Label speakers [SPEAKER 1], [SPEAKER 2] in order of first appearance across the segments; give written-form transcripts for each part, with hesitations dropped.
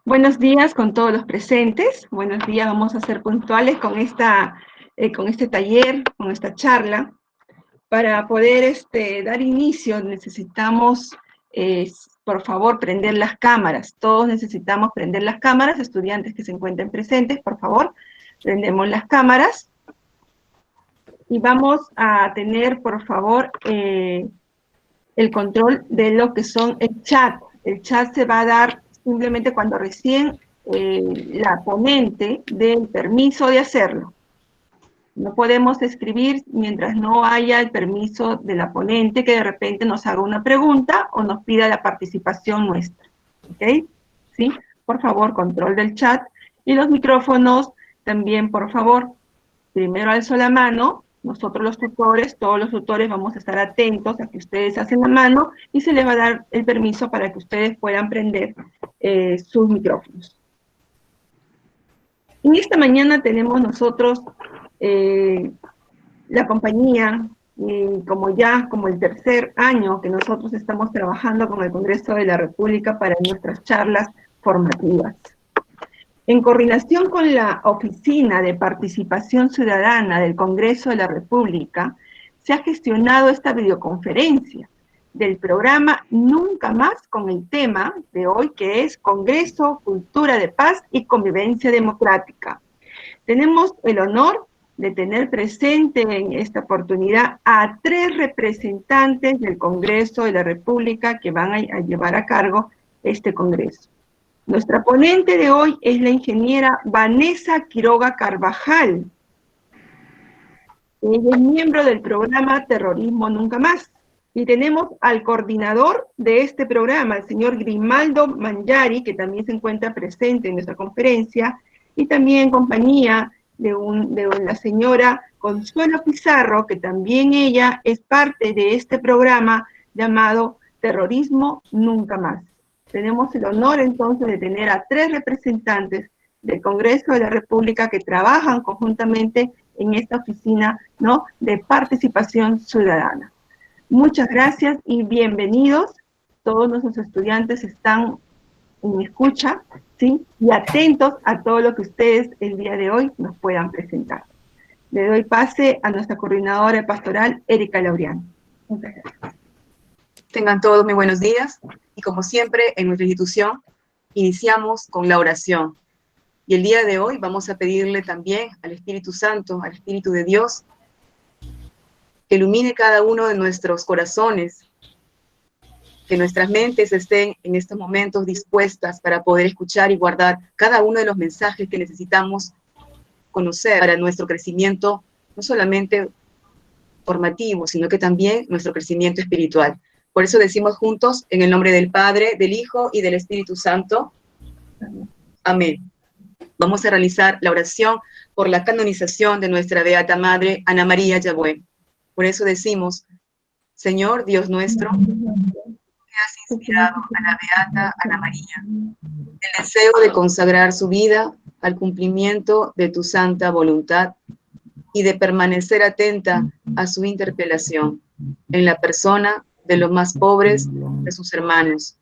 [SPEAKER 1] Buenos días con todos los presentes. Buenos días, vamos a ser puntuales con este taller, con esta charla. Para poder dar inicio necesitamos, por favor, prender las cámaras. Todos necesitamos prender las cámaras, estudiantes que se encuentren presentes, por favor, prendemos las cámaras. Y vamos a tener, por favor, el control de lo que son el chat. El chat se va a dar simplemente cuando recién la ponente dé el permiso de hacerlo. No podemos escribir mientras no haya el permiso de la ponente que de repente nos haga una pregunta o nos pida la participación nuestra. ¿Ok? ¿Sí? Por favor, control del chat. Y los micrófonos también, por favor. Primero alzo la mano. Nosotros los tutores, todos los tutores vamos a estar atentos a que ustedes hacen la mano y se les va a dar el permiso para que ustedes puedan prender sus micrófonos. En esta mañana tenemos nosotros la compañía, como el tercer año que nosotros estamos trabajando con el Congreso de la República para nuestras charlas formativas. En coordinación con la Oficina de Participación Ciudadana del Congreso de la República, se ha gestionado esta videoconferencia del programa Nunca Más con el tema de hoy, que es Congreso, Cultura de Paz y Convivencia Democrática. Tenemos el honor de tener presente en esta oportunidad a 3 representantes del Congreso de la República que van a llevar a cargo este Congreso. Nuestra ponente de hoy es la ingeniera Vanessa Quiroga Carvajal. Ella es miembro del programa Terrorismo Nunca Más. Y tenemos al coordinador de este programa, el señor Grimaldo Mangiari, que también se encuentra presente en nuestra conferencia, y también en compañía de la señora Consuelo Pizarro, que también ella es parte de este programa llamado Terrorismo Nunca Más. Tenemos el honor entonces de tener a 3 representantes del Congreso de la República que trabajan conjuntamente en esta oficina, ¿no?, de participación ciudadana. Muchas gracias y bienvenidos. Todos nuestros estudiantes están en escucha, ¿sí?, y atentos a todo lo que ustedes el día de hoy nos puedan presentar. Le doy pase a nuestra coordinadora pastoral, Erika Laureano. Muchas gracias.
[SPEAKER 2] Tengan todos muy buenos días, y como siempre en nuestra institución, iniciamos con la oración. Y el día de hoy vamos a pedirle también al Espíritu Santo, al Espíritu de Dios, que ilumine cada uno de nuestros corazones, que nuestras mentes estén en estos momentos dispuestas para poder escuchar y guardar cada uno de los mensajes que necesitamos conocer para nuestro crecimiento, no solamente formativo, sino que también nuestro crecimiento espiritual. Por eso decimos juntos, en el nombre del Padre, del Hijo y del Espíritu Santo. Amén. Vamos a realizar la oración por la canonización de nuestra Beata Madre, Ana María Yagüe. Por eso decimos, Señor Dios nuestro, que has inspirado a la Beata Ana María el deseo de consagrar su vida al cumplimiento de tu santa voluntad y de permanecer atenta a su interpelación en la persona de los más pobres de sus hermanos.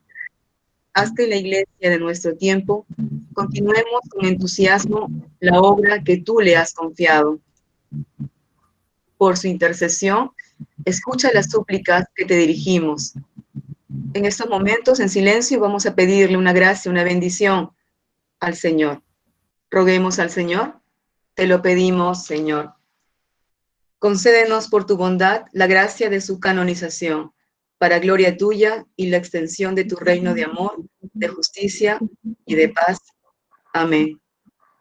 [SPEAKER 2] Haz que en la iglesia de nuestro tiempo continuemos con entusiasmo la obra que tú le has confiado. Por su intercesión, escucha las súplicas que te dirigimos. En estos momentos, en silencio, vamos a pedirle una gracia, una bendición al Señor. Roguemos al Señor. Te lo pedimos, Señor. Concédenos por tu bondad la gracia de su canonización, para gloria tuya y la extensión de tu reino de amor, de justicia y de paz. Amén.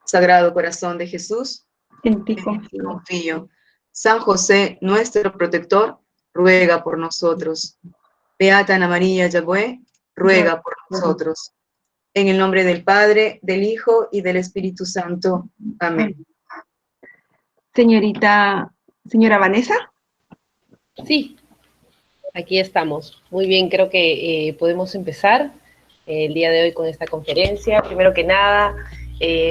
[SPEAKER 2] Sagrado corazón de Jesús,
[SPEAKER 1] En ti
[SPEAKER 2] confío. San José, nuestro protector, ruega por nosotros. Beata Ana María Yagüe, ruega por nosotros. En el nombre del Padre, del Hijo y del Espíritu Santo. Amén.
[SPEAKER 1] Señora Vanessa.
[SPEAKER 3] Sí, aquí estamos. Muy bien, creo que podemos empezar el día de hoy con esta conferencia. Primero que nada,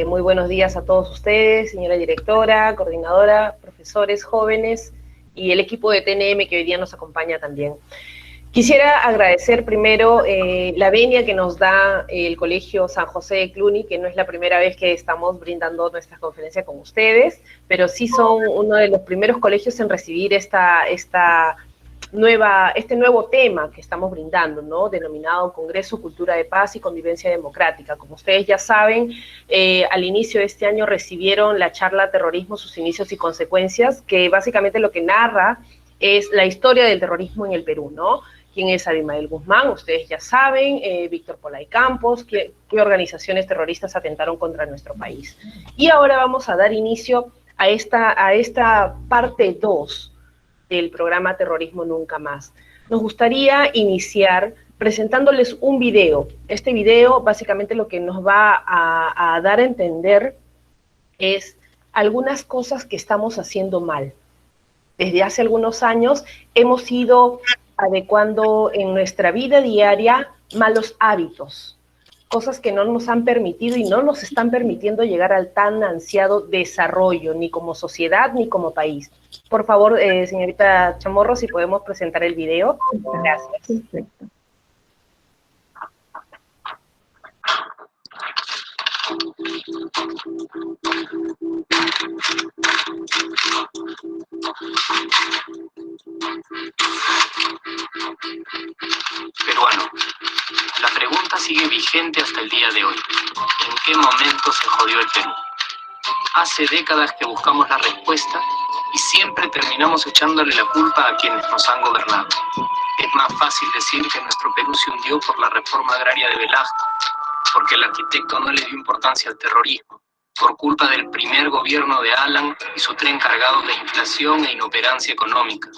[SPEAKER 3] muy buenos días a todos ustedes, señora directora, coordinadora, profesores, jóvenes y el equipo de TNM que hoy día nos acompaña también. Quisiera agradecer primero la venia que nos da el Colegio San José de Cluny, que no es la primera vez que estamos brindando nuestra conferencia con ustedes, pero sí son uno de los primeros colegios en recibir este nuevo tema que estamos brindando, ¿no? Denominado Congreso Cultura de Paz y Convivencia Democrática. Como ustedes ya saben, al inicio de este año recibieron la charla Terrorismo, sus inicios y consecuencias, que básicamente lo que narra es la historia del terrorismo en el Perú, ¿no? ¿Quién es Abimael Guzmán? Ustedes ya saben, Víctor Polay Campos, qué organizaciones terroristas atentaron contra nuestro país. Y ahora vamos a dar inicio a esta parte 2 del programa Terrorismo Nunca Más. Nos gustaría iniciar presentándoles un video. Este video básicamente lo que nos va a dar a entender es algunas cosas que estamos haciendo mal. Desde hace algunos años hemos ido adecuando en nuestra vida diaria malos hábitos, cosas que no nos han permitido y no nos están permitiendo llegar al tan ansiado desarrollo, ni como sociedad ni como país. Por favor, señorita Chamorro, si podemos presentar el video. Gracias. Perfecto.
[SPEAKER 4] Peruano, la pregunta sigue vigente hasta el día de hoy. ¿En qué momento se jodió el Perú? Hace décadas que buscamos la respuesta y siempre terminamos echándole la culpa a quienes nos han gobernado. Es más fácil decir que nuestro Perú se hundió por la reforma agraria de Velasco, porque el arquitecto no le dio importancia al terrorismo, por culpa del primer gobierno de Alan y su tren cargado de inflación e inoperancia económica,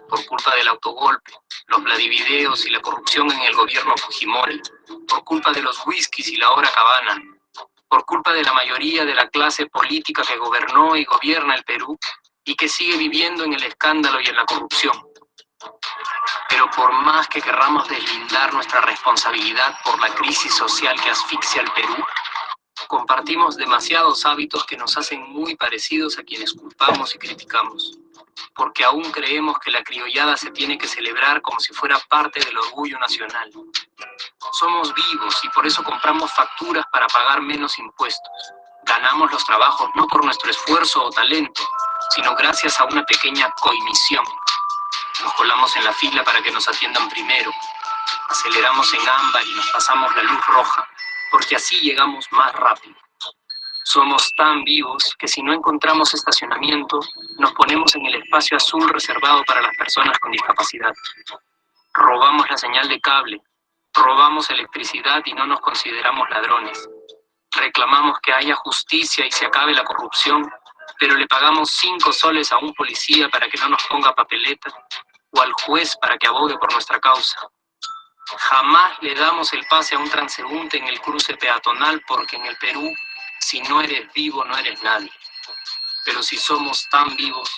[SPEAKER 4] por culpa del autogolpe, los Vladivideos y la corrupción en el gobierno Fujimori, por culpa de los whiskies y la hora Cabana, por culpa de la mayoría de la clase política que gobernó y gobierna el Perú y que sigue viviendo en el escándalo y en la corrupción. Pero por más que querramos deslindar nuestra responsabilidad por la crisis social que asfixia al Perú, compartimos demasiados hábitos que nos hacen muy parecidos a quienes culpamos y criticamos, porque aún creemos que la criollada se tiene que celebrar como si fuera parte del orgullo nacional. Somos vivos y por eso compramos facturas para pagar menos impuestos. Ganamos los trabajos no por nuestro esfuerzo o talento, sino gracias a una pequeña coimisión. Nos colamos en la fila para que nos atiendan primero, aceleramos en ámbar y nos pasamos la luz roja, porque así llegamos más rápido. Somos tan vivos que si no encontramos estacionamiento, nos ponemos en el espacio azul reservado para las personas con discapacidad. Robamos la señal de cable, robamos electricidad y no nos consideramos ladrones. Reclamamos que haya justicia y se acabe la corrupción, pero le pagamos 5 soles a un policía para que no nos ponga papeleta, o al juez para que abogue por nuestra causa. Jamás le damos el pase a un transeúnte en el cruce peatonal porque en el Perú, si no eres vivo, no eres nadie. Pero si somos tan vivos,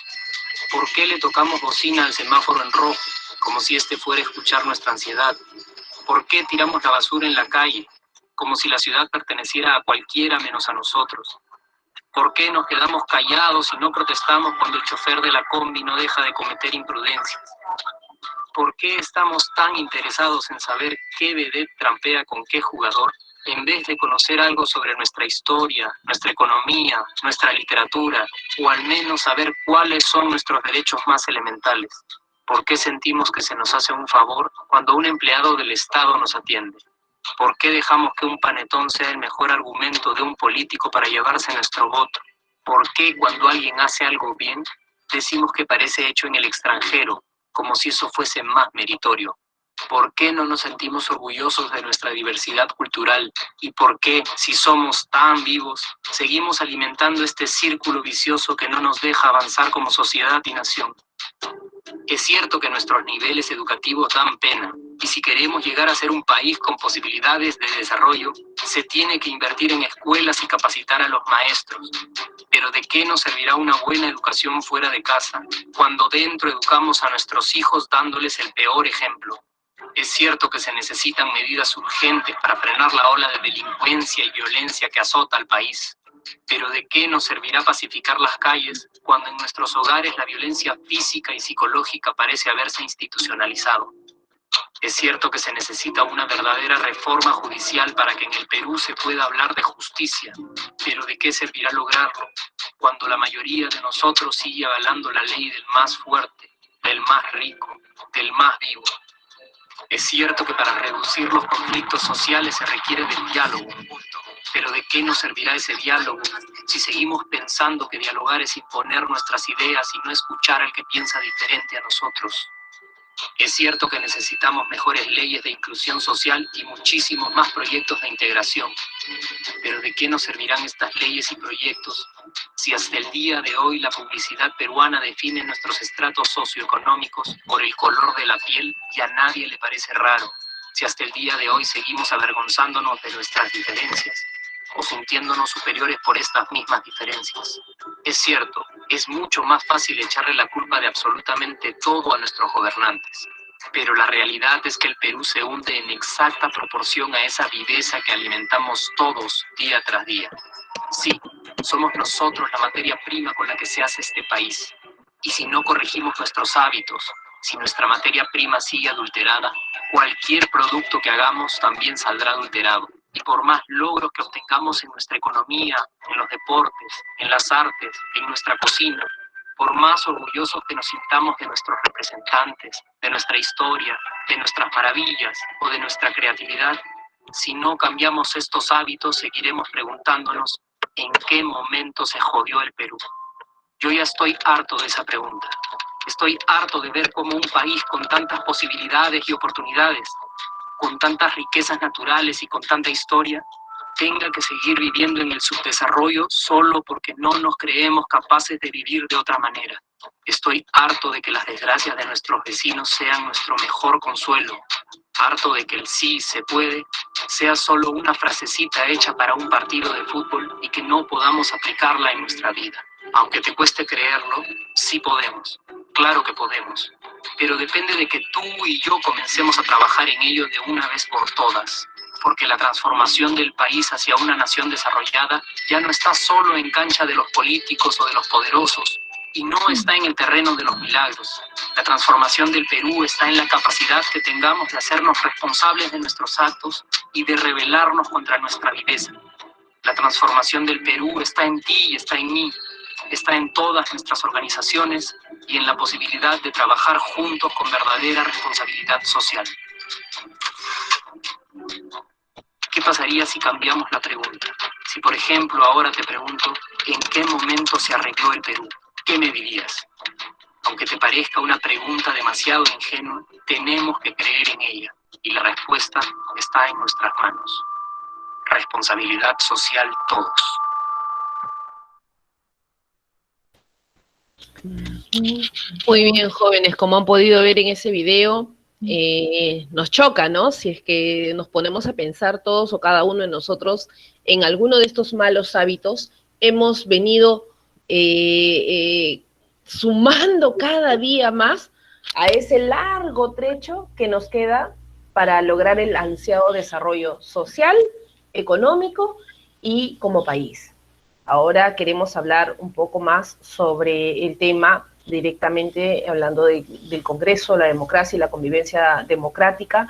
[SPEAKER 4] ¿por qué le tocamos bocina al semáforo en rojo, como si este fuera a escuchar nuestra ansiedad? ¿Por qué tiramos la basura en la calle, como si la ciudad perteneciera a cualquiera menos a nosotros? ¿Por qué nos quedamos callados y no protestamos cuando el chofer de la combi no deja de cometer imprudencias? ¿Por qué estamos tan interesados en saber qué vedette trampea con qué jugador, en vez de conocer algo sobre nuestra historia, nuestra economía, nuestra literatura, o al menos saber cuáles son nuestros derechos más elementales? ¿Por qué sentimos que se nos hace un favor cuando un empleado del Estado nos atiende? ¿Por qué dejamos que un panetón sea el mejor argumento de un político para llevarse nuestro voto? ¿Por qué cuando alguien hace algo bien, decimos que parece hecho en el extranjero, como si eso fuese más meritorio? ¿Por qué no nos sentimos orgullosos de nuestra diversidad cultural? ¿Y por qué, si somos tan vivos, seguimos alimentando este círculo vicioso que no nos deja avanzar como sociedad y nación? Es cierto que nuestros niveles educativos dan pena, y si queremos llegar a ser un país con posibilidades de desarrollo, se tiene que invertir en escuelas y capacitar a los maestros. Pero ¿de qué nos servirá una buena educación fuera de casa, cuando dentro educamos a nuestros hijos dándoles el peor ejemplo? Es cierto que se necesitan medidas urgentes para frenar la ola de delincuencia y violencia que azota al país. Pero ¿de qué nos servirá pacificar las calles cuando en nuestros hogares la violencia física y psicológica parece haberse institucionalizado? Es cierto que se necesita una verdadera reforma judicial para que en el Perú se pueda hablar de justicia, pero ¿de qué servirá lograrlo cuando la mayoría de nosotros sigue avalando la ley del más fuerte, del más rico, del más vivo? Es cierto que para reducir los conflictos sociales se requiere del diálogo, pero ¿de qué nos servirá ese diálogo si seguimos pensando que dialogar es imponer nuestras ideas y no escuchar al que piensa diferente a nosotros? Es cierto que necesitamos mejores leyes de inclusión social y muchísimos más proyectos de integración, pero ¿de qué nos servirán estas leyes y proyectos si hasta el día de hoy la publicidad peruana define nuestros estratos socioeconómicos por el color de la piel y a nadie le parece raro? Si hasta el día de hoy seguimos avergonzándonos de nuestras diferencias o sintiéndonos superiores por estas mismas diferencias. Es cierto, es mucho más fácil echarle la culpa de absolutamente todo a nuestros gobernantes, pero la realidad es que el Perú se hunde en exacta proporción a esa viveza que alimentamos todos día tras día. Sí, somos nosotros la materia prima con la que se hace este país, y si no corregimos nuestros hábitos, si nuestra materia prima sigue adulterada, cualquier producto que hagamos también saldrá adulterado. Y por más logros que obtengamos en nuestra economía, en los deportes, en las artes, en nuestra cocina, por más orgullosos que nos sintamos de nuestros representantes, de nuestra historia, de nuestras maravillas o de nuestra creatividad, si no cambiamos estos hábitos, seguiremos preguntándonos ¿en qué momento se jodió el Perú? Yo ya estoy harto de esa pregunta. Estoy harto de ver cómo un país con tantas posibilidades y oportunidades, con tantas riquezas naturales y con tanta historia, tenga que seguir viviendo en el subdesarrollo solo porque no nos creemos capaces de vivir de otra manera. Estoy harto de que las desgracias de nuestros vecinos sean nuestro mejor consuelo. Harto de que el sí se puede sea solo una frasecita hecha para un partido de fútbol y que no podamos aplicarla en nuestra vida. Aunque te cueste creerlo, sí podemos. Claro que podemos. Pero depende de que tú y yo comencemos a trabajar en ello de una vez por todas. Porque la transformación del país hacia una nación desarrollada ya no está solo en cancha de los políticos o de los poderosos, y no está en el terreno de los milagros. La transformación del Perú está en la capacidad que tengamos de hacernos responsables de nuestros actos y de rebelarnos contra nuestra viveza. La transformación del Perú está en ti y está en mí, está en todas nuestras organizaciones y en la posibilidad de trabajar juntos con verdadera responsabilidad social. ¿Qué pasaría si cambiamos la pregunta? Si, por ejemplo, ahora te pregunto, ¿en qué momento se arregló el Perú? ¿Qué me dirías? Aunque te parezca una pregunta demasiado ingenua, tenemos que creer en ella, y la respuesta está en nuestras manos. Responsabilidad social todos.
[SPEAKER 3] Muy bien, jóvenes, como han podido ver en ese video, nos choca, ¿no? Si es que nos ponemos a pensar todos o cada uno de nosotros en alguno de estos malos hábitos, hemos venido sumando cada día más a ese largo trecho que nos queda para lograr el ansiado desarrollo social, económico y como país. Ahora queremos hablar un poco más sobre el tema directamente hablando del Congreso, la democracia y la convivencia democrática,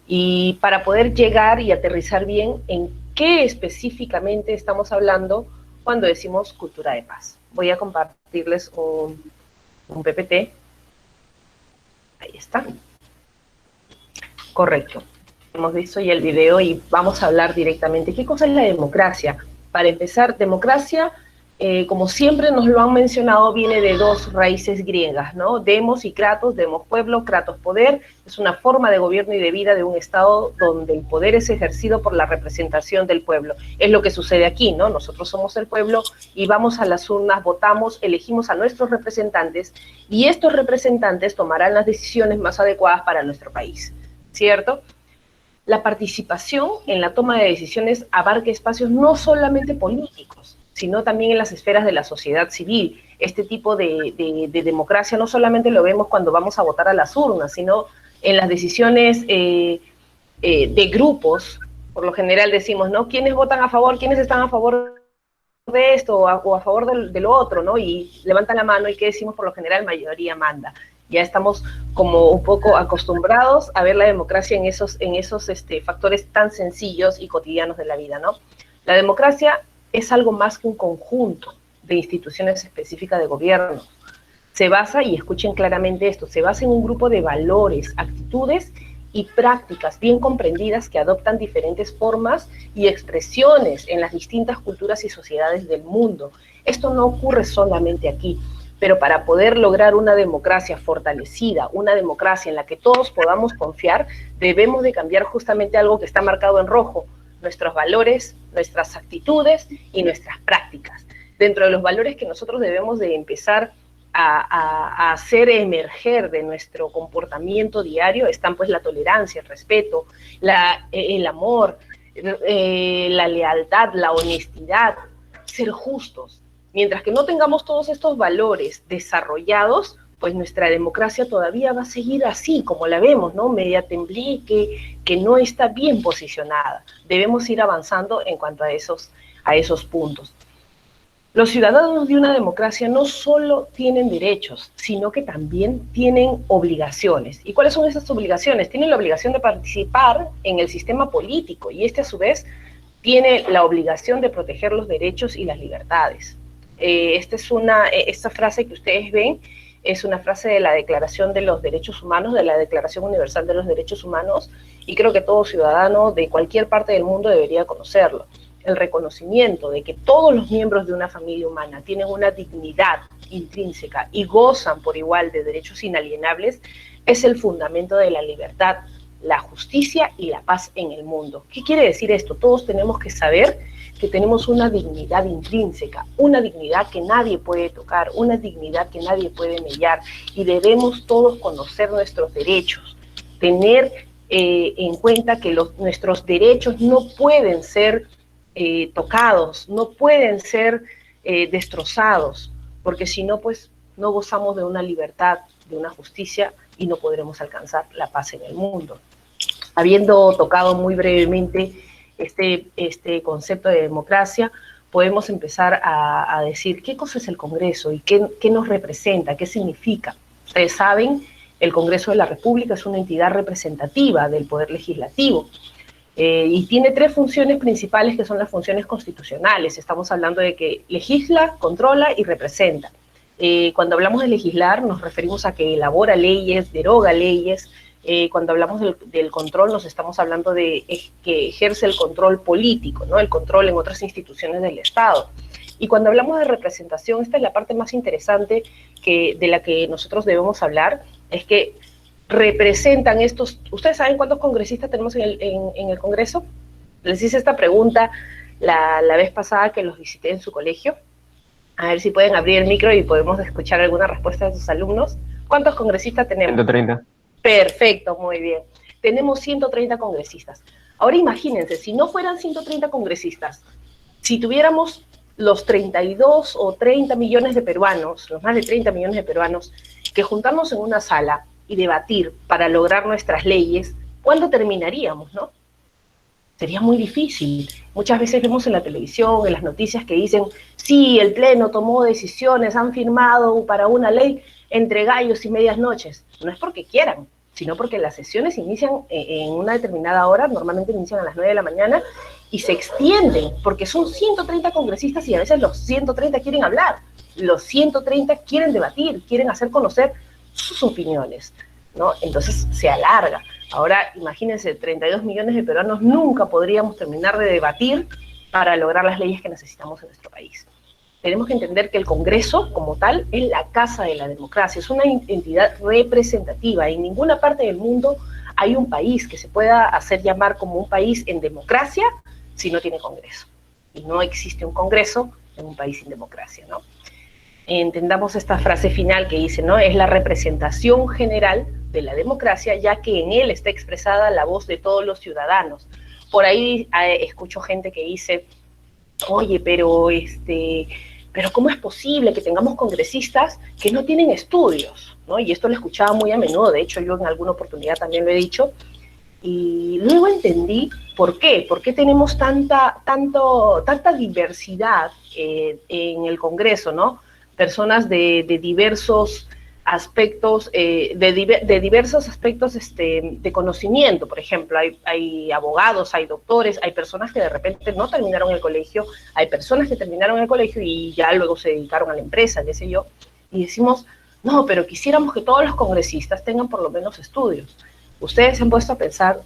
[SPEAKER 3] y para poder llegar y aterrizar bien en qué específicamente estamos hablando cuando decimos cultura de paz. Voy a compartirles un PPT. Ahí está. Correcto. Hemos visto ya el video y vamos a hablar directamente. ¿Qué cosa es la democracia? Para empezar, democracia, como siempre nos lo han mencionado, viene de dos raíces griegas, ¿no? Demos y kratos, demos pueblo, kratos poder, es una forma de gobierno y de vida de un Estado donde el poder es ejercido por la representación del pueblo. Es lo que sucede aquí, ¿no? Nosotros somos el pueblo y vamos a las urnas, votamos, elegimos a nuestros representantes y estos representantes tomarán las decisiones más adecuadas para nuestro país, ¿cierto? La participación en la toma de decisiones abarca espacios no solamente políticos, sino también en las esferas de la sociedad civil. Este tipo de democracia no solamente lo vemos cuando vamos a votar a las urnas, sino en las decisiones de grupos. Por lo general decimos, ¿no? ¿Quiénes votan a favor? ¿Quiénes están a favor de esto o a favor de lo otro? ¿No? Y levantan la mano y ¿qué decimos? Por lo general, mayoría manda. Ya estamos como un poco acostumbrados a ver la democracia en esos factores tan sencillos y cotidianos de la vida, ¿no? La democracia es algo más que un conjunto de instituciones específicas de gobierno. Se basa, y escuchen claramente esto, se basa en un grupo de valores, actitudes y prácticas bien comprendidas que adoptan diferentes formas y expresiones en las distintas culturas y sociedades del mundo. Esto no ocurre solamente aquí, pero para poder lograr una democracia fortalecida, una democracia en la que todos podamos confiar, debemos de cambiar justamente algo que está marcado en rojo: nuestros valores, nuestras actitudes y nuestras prácticas. Dentro de los valores que nosotros debemos de empezar a hacer emerger de nuestro comportamiento diario están pues la tolerancia, el respeto, el amor, la lealtad, la honestidad, ser justos. Mientras que no tengamos todos estos valores desarrollados, pues nuestra democracia todavía va a seguir así, como la vemos, ¿no? Media tembleque, que no está bien posicionada. Debemos ir avanzando en cuanto a esos puntos. Los ciudadanos de una democracia no solo tienen derechos, sino que también tienen obligaciones. ¿Y cuáles son esas obligaciones? Tienen la obligación de participar en el sistema político, y a su vez tiene la obligación de proteger los derechos y las libertades. Esta frase que ustedes ven es una frase de la Declaración de los Derechos Humanos, de la Declaración Universal de los Derechos Humanos, y creo que todo ciudadano de cualquier parte del mundo debería conocerlo. El reconocimiento de que todos los miembros de una familia humana tienen una dignidad intrínseca y gozan por igual de derechos inalienables es el fundamento de la libertad, la justicia y la paz en el mundo. ¿Qué quiere decir esto? Todos tenemos que saber que tenemos una dignidad intrínseca, una dignidad que nadie puede tocar, una dignidad que nadie puede mellar, y debemos todos conocer nuestros derechos, tener en cuenta que nuestros derechos no pueden ser tocados, no pueden ser destrozados, porque si no, pues no gozamos de una libertad, de una justicia, y no podremos alcanzar la paz en el mundo. Habiendo tocado muy brevemente este concepto de democracia, podemos empezar a decir qué cosa es el Congreso y qué nos representa, qué significa. Ustedes saben, el Congreso de la República es una entidad representativa del Poder Legislativo, y tiene tres funciones principales, que son las funciones constitucionales. Estamos hablando de que legisla, controla y representa. Cuando hablamos de legislar, nos referimos a que elabora leyes, deroga leyes. Cuando hablamos del control, nos estamos hablando de que ejerce el control político, ¿no? El control en otras instituciones del Estado. Y cuando hablamos de representación, esta es la parte más interesante de la que nosotros debemos hablar, es que representan estos. ¿Ustedes saben cuántos congresistas tenemos en el Congreso? Les hice esta pregunta la vez pasada que los visité en su colegio. A ver si pueden abrir el micro y podemos escuchar alguna respuesta de sus alumnos. ¿Cuántos congresistas tenemos?
[SPEAKER 5] 130.
[SPEAKER 3] Perfecto, muy bien. Tenemos 130 congresistas. Ahora imagínense, si no fueran 130 congresistas, si tuviéramos los 32 o 30 millones de peruanos, los más de 30 millones de peruanos, que juntarnos en una sala y debatir para lograr nuestras leyes, ¿cuándo terminaríamos, no? Sería muy difícil. Muchas veces vemos en la televisión, en las noticias, que dicen, sí, el Pleno tomó decisiones, han firmado para una ley entre gallos y medias noches. No es porque quieran, sino porque las sesiones inician en una determinada hora, normalmente inician a las 9 de la mañana, y se extienden, porque son 130 congresistas y a veces los 130 quieren hablar, los 130 quieren debatir, quieren hacer conocer sus opiniones, ¿no? Entonces se alarga. Ahora imagínense, 32 millones de peruanos nunca podríamos terminar de debatir para lograr las leyes que necesitamos en nuestro país. Tenemos que entender que el Congreso, como tal, es la casa de la democracia, es una entidad representativa. En ninguna parte del mundo hay un país que se pueda hacer llamar como un país en democracia si no tiene Congreso. Y no existe un Congreso en un país sin democracia, ¿no? Entendamos esta frase final que dice, ¿no? Es la representación general de la democracia, ya que en él está expresada la voz de todos los ciudadanos. Por ahí escucho gente que dice, oye, pero ¿cómo es posible que tengamos congresistas que no tienen estudios, ¿no? Y esto lo escuchaba muy a menudo, de hecho yo en alguna oportunidad también lo he dicho, y luego entendí por qué tenemos tanta diversidad en el Congreso, ¿no? Personas de diversos aspectos, de diversos aspectos de conocimiento. Por ejemplo, hay abogados, hay doctores, hay personas que de repente no terminaron el colegio, hay personas que terminaron el colegio y ya luego se dedicaron a la empresa, qué sé yo, y decimos, no, pero quisiéramos que todos los congresistas tengan por lo menos estudios. Ustedes se han puesto a pensar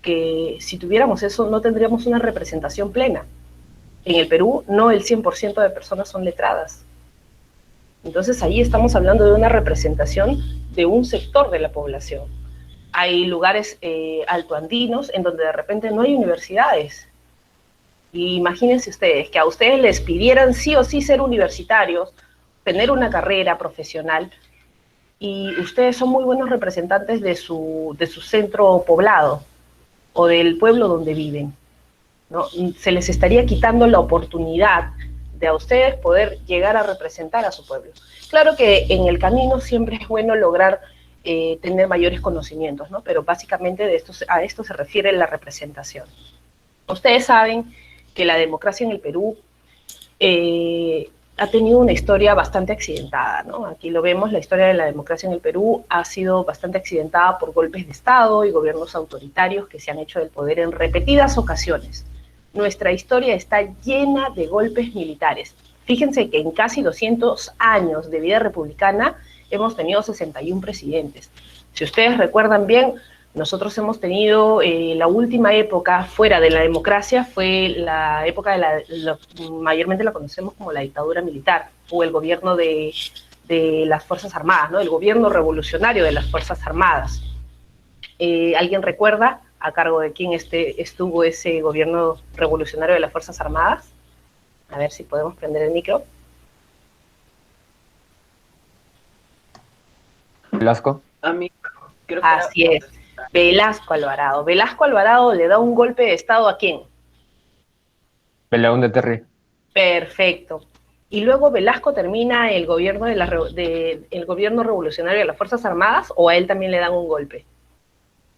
[SPEAKER 3] que si tuviéramos eso no tendríamos una representación plena. En el Perú no el 100% de personas son letradas. Entonces ahí estamos hablando de una representación de un sector de la población. Hay lugares altoandinos en donde de repente no hay universidades. Y imagínense ustedes que a ustedes les pidieran sí o sí ser universitarios, tener una carrera profesional, y ustedes son muy buenos representantes de su centro poblado o del pueblo donde viven, ¿no? Se les estaría quitando la oportunidad de a ustedes poder llegar a representar a su pueblo. Claro que en el camino siempre es bueno lograr tener mayores conocimientos, ¿no? Pero básicamente a esto se refiere la representación. Ustedes saben que la democracia en el Perú ha tenido una historia bastante accidentada, ¿no? Aquí lo vemos, la historia de la democracia en el Perú ha sido bastante accidentada por golpes de Estado y gobiernos autoritarios que se han hecho del poder en repetidas ocasiones. Nuestra historia está llena de golpes militares. Fíjense que en casi 200 años de vida republicana hemos tenido 61 presidentes. Si ustedes recuerdan bien, nosotros hemos tenido la última época fuera de la democracia, fue la época mayormente la conocemos como la dictadura militar, o el gobierno de las Fuerzas Armadas, ¿no? El gobierno revolucionario de las Fuerzas Armadas. ¿Alguien recuerda a cargo de quién estuvo ese gobierno revolucionario de las Fuerzas Armadas? A ver si podemos prender el micro.
[SPEAKER 5] Velasco.
[SPEAKER 6] A mí, creo que
[SPEAKER 3] así es, Velasco Alvarado. Velasco Alvarado le da un golpe de Estado ¿a quién?
[SPEAKER 5] Peleón de Terry.
[SPEAKER 3] Perfecto. Y luego Velasco termina el gobierno el gobierno revolucionario de las Fuerzas Armadas, ¿o a él también le dan un golpe?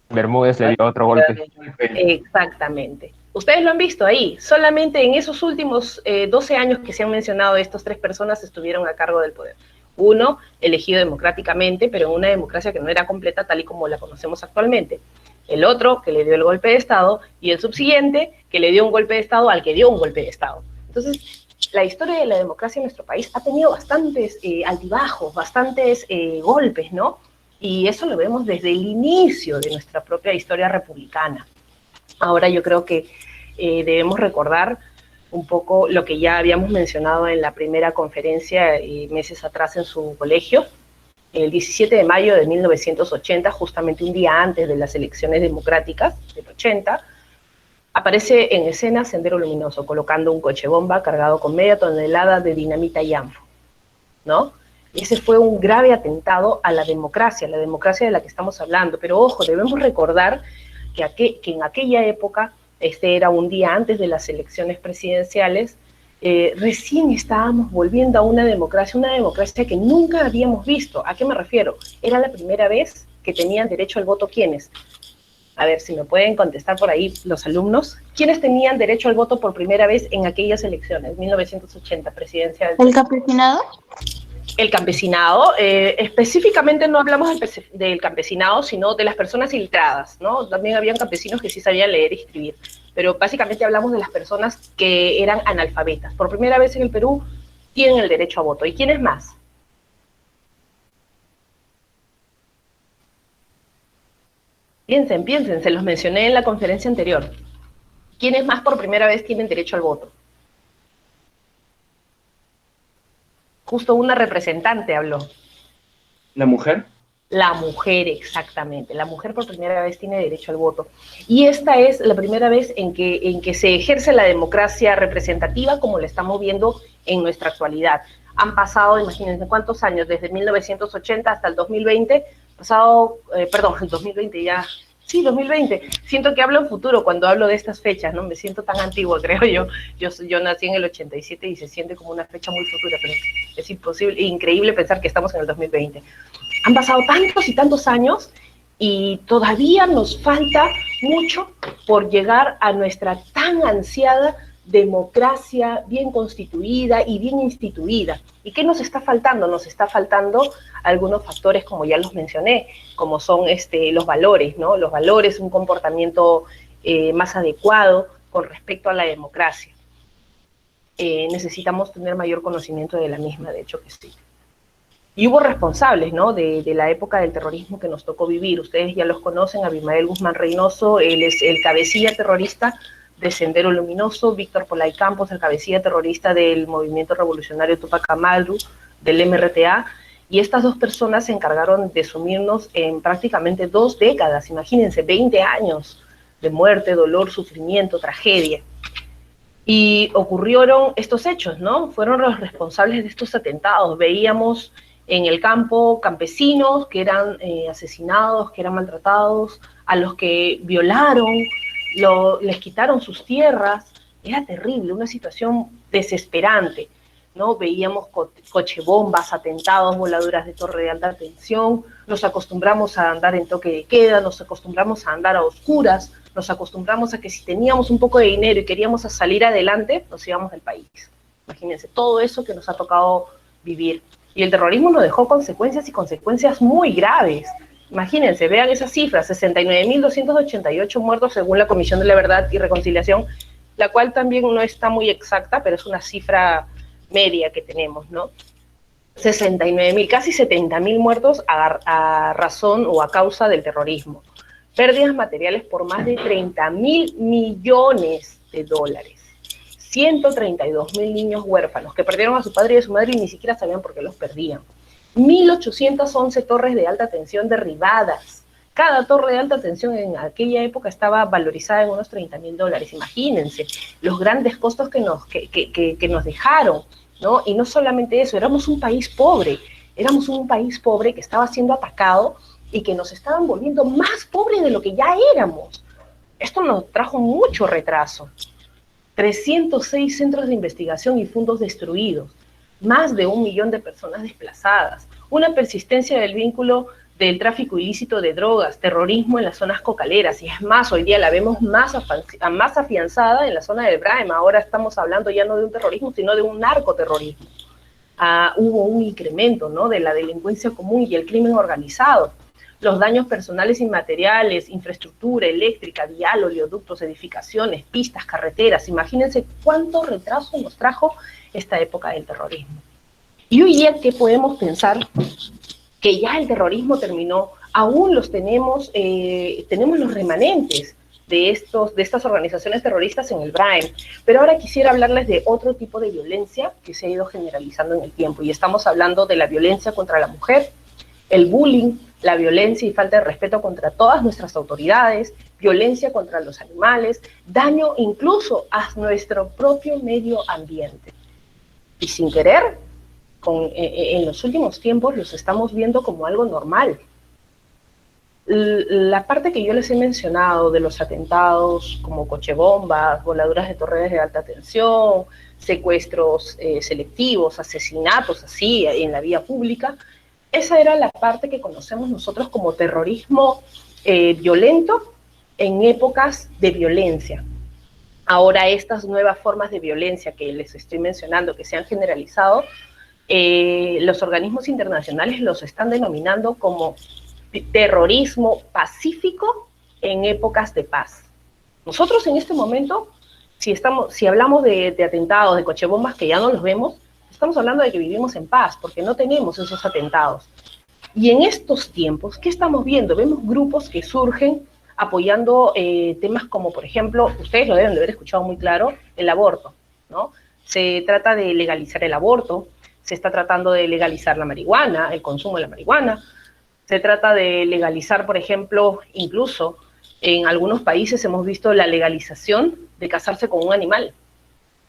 [SPEAKER 5] Bermúdez le dio otro golpe.
[SPEAKER 3] Exactamente. Ustedes lo han visto ahí. Solamente en esos últimos 12 años que se han mencionado, estas tres personas estuvieron a cargo del poder. Uno, elegido democráticamente, pero en una democracia que no era completa tal y como la conocemos actualmente. El otro, que le dio el golpe de Estado, y el subsiguiente, que le dio un golpe de Estado al que dio un golpe de Estado. Entonces, la historia de la democracia en nuestro país ha tenido bastantes altibajos, bastantes golpes, ¿no? Y eso lo vemos desde el inicio de nuestra propia historia republicana. Ahora yo creo que debemos recordar un poco lo que ya habíamos mencionado en la primera conferencia meses atrás en su colegio. El 17 de mayo de 1980, justamente un día antes de las elecciones democráticas del 80, aparece en escena Sendero Luminoso, colocando un coche bomba cargado con media tonelada de dinamita y anfo, ¿no? Ese fue un grave atentado a la democracia de la que estamos hablando. Pero ojo, debemos recordar que en aquella época, este era un día antes de las elecciones presidenciales, recién estábamos volviendo a una democracia que nunca habíamos visto. ¿A qué me refiero? Era la primera vez que tenían derecho al voto, ¿quiénes? A ver si me pueden contestar por ahí los alumnos. ¿Quiénes tenían derecho al voto por primera vez en aquellas elecciones, 1980, presidencia del...
[SPEAKER 7] ¿El campesinado?
[SPEAKER 3] El campesinado, específicamente no hablamos del campesinado, sino de las personas iletradas, ¿no? También habían campesinos que sí sabían leer y escribir, pero básicamente hablamos de las personas que eran analfabetas. Por primera vez en el Perú tienen el derecho a voto. ¿Y quiénes más? Piensen, se los mencioné en la conferencia anterior. ¿Quiénes más por primera vez tienen derecho al voto? Justo una representante habló.
[SPEAKER 6] ¿La mujer?
[SPEAKER 3] La mujer, exactamente. La mujer por primera vez tiene derecho al voto. Y esta es la primera vez en que se ejerce la democracia representativa como la estamos viendo en nuestra actualidad. Han pasado, imagínense, ¿cuántos años? Desde 1980 hasta el 2020. Pasado, perdón, el 2020 ya... Sí, 2020. Siento que hablo en futuro cuando hablo de estas fechas, ¿no? Me siento tan antigua, creo yo. Yo nací en el 87 y se siente como una fecha muy futura, pero es imposible, increíble pensar que estamos en el 2020. Han pasado tantos y tantos años y todavía nos falta mucho por llegar a nuestra tan ansiada democracia bien constituida y bien instituida. ¿Y qué nos está faltando? Nos está faltando algunos factores, como ya los mencioné, como son los valores, ¿no? Los valores, un comportamiento más adecuado con respecto a la democracia. Necesitamos tener mayor conocimiento de la misma, de hecho que sí. Y hubo responsables, ¿no?, de la época del terrorismo que nos tocó vivir. Ustedes ya los conocen, Abimael Guzmán Reynoso, él es el cabecilla terrorista de Sendero Luminoso, Víctor Polay Campos, el cabecilla terrorista del Movimiento Revolucionario Tupac Amaru, del MRTA, y estas dos personas se encargaron de sumirnos en prácticamente 2 décadas, imagínense, 20 años de muerte, dolor, sufrimiento, tragedia. Y ocurrieron estos hechos, ¿no? Fueron los responsables de estos atentados. Veíamos en el campo campesinos que eran asesinados, que eran maltratados, a los que violaron, les quitaron sus tierras. Era terrible, una situación desesperante, ¿no? Veíamos cochebombas, atentados, voladuras de torre de alta tensión, nos acostumbramos a andar en toque de queda, nos acostumbramos a andar a oscuras, nos acostumbramos a que si teníamos un poco de dinero y queríamos salir adelante, nos íbamos del país. Imagínense, todo eso que nos ha tocado vivir. Y el terrorismo nos dejó consecuencias y consecuencias muy graves. Imagínense, vean esas cifras, 69.288 muertos según la Comisión de la Verdad y Reconciliación, la cual también no está muy exacta, pero es una cifra media que tenemos, ¿no? 69.000, casi 70.000 muertos a razón o a causa del terrorismo. Pérdidas materiales por más de 30.000 millones de dólares. 132.000 niños huérfanos que perdieron a su padre y a su madre y ni siquiera sabían por qué los perdían. 1.811 torres de alta tensión derribadas. Cada torre de alta tensión en aquella época estaba valorizada en unos $30.000. Imagínense los grandes costos que nos dejaron, ¿no? Y no solamente eso, éramos un país pobre que estaba siendo atacado y que nos estaban volviendo más pobres de lo que ya éramos. Esto nos trajo mucho retraso. 306 centros de investigación y fondos destruidos, más de 1 millón de personas desplazadas, una persistencia del vínculo del tráfico ilícito de drogas, terrorismo en las zonas cocaleras, y es más, hoy día la vemos más afianzada en la zona del Braema. Ahora estamos hablando ya no de un terrorismo, sino de un narcoterrorismo. Hubo un incremento, ¿no?, de la delincuencia común y el crimen organizado. Los daños personales y materiales, infraestructura eléctrica, vial, oleoductos, edificaciones, pistas, carreteras. Imagínense cuánto retraso nos trajo esta época del terrorismo. Y hoy día, ¿qué podemos pensar? Que ya el terrorismo terminó, aún los tenemos los remanentes de estas organizaciones terroristas en el Braem. Pero ahora quisiera hablarles de otro tipo de violencia que se ha ido generalizando en el tiempo, y estamos hablando de la violencia contra la mujer, el bullying, la violencia y falta de respeto contra todas nuestras autoridades, violencia contra los animales, daño incluso a nuestro propio medio ambiente. Y sin querer, en los últimos tiempos los estamos viendo como algo normal. La parte que yo les he mencionado de los atentados como cochebombas, voladuras de torres de alta tensión, secuestros selectivos, asesinatos así en la vía pública, esa era la parte que conocemos nosotros como terrorismo violento en épocas de violencia. Ahora estas nuevas formas de violencia que les estoy mencionando, que se han generalizado, los organismos internacionales los están denominando como terrorismo pacífico en épocas de paz. Nosotros en este momento, si hablamos de atentados, de cochebombas que ya no los vemos, estamos hablando de que vivimos en paz, porque no tenemos esos atentados. Y en estos tiempos, ¿qué estamos viendo? Vemos grupos que surgen apoyando temas como, por ejemplo, ustedes lo deben de haber escuchado muy claro, el aborto, ¿no? Se trata de legalizar el aborto, se está tratando de legalizar la marihuana, el consumo de la marihuana, se trata de legalizar, por ejemplo, incluso en algunos países hemos visto la legalización de casarse con un animal.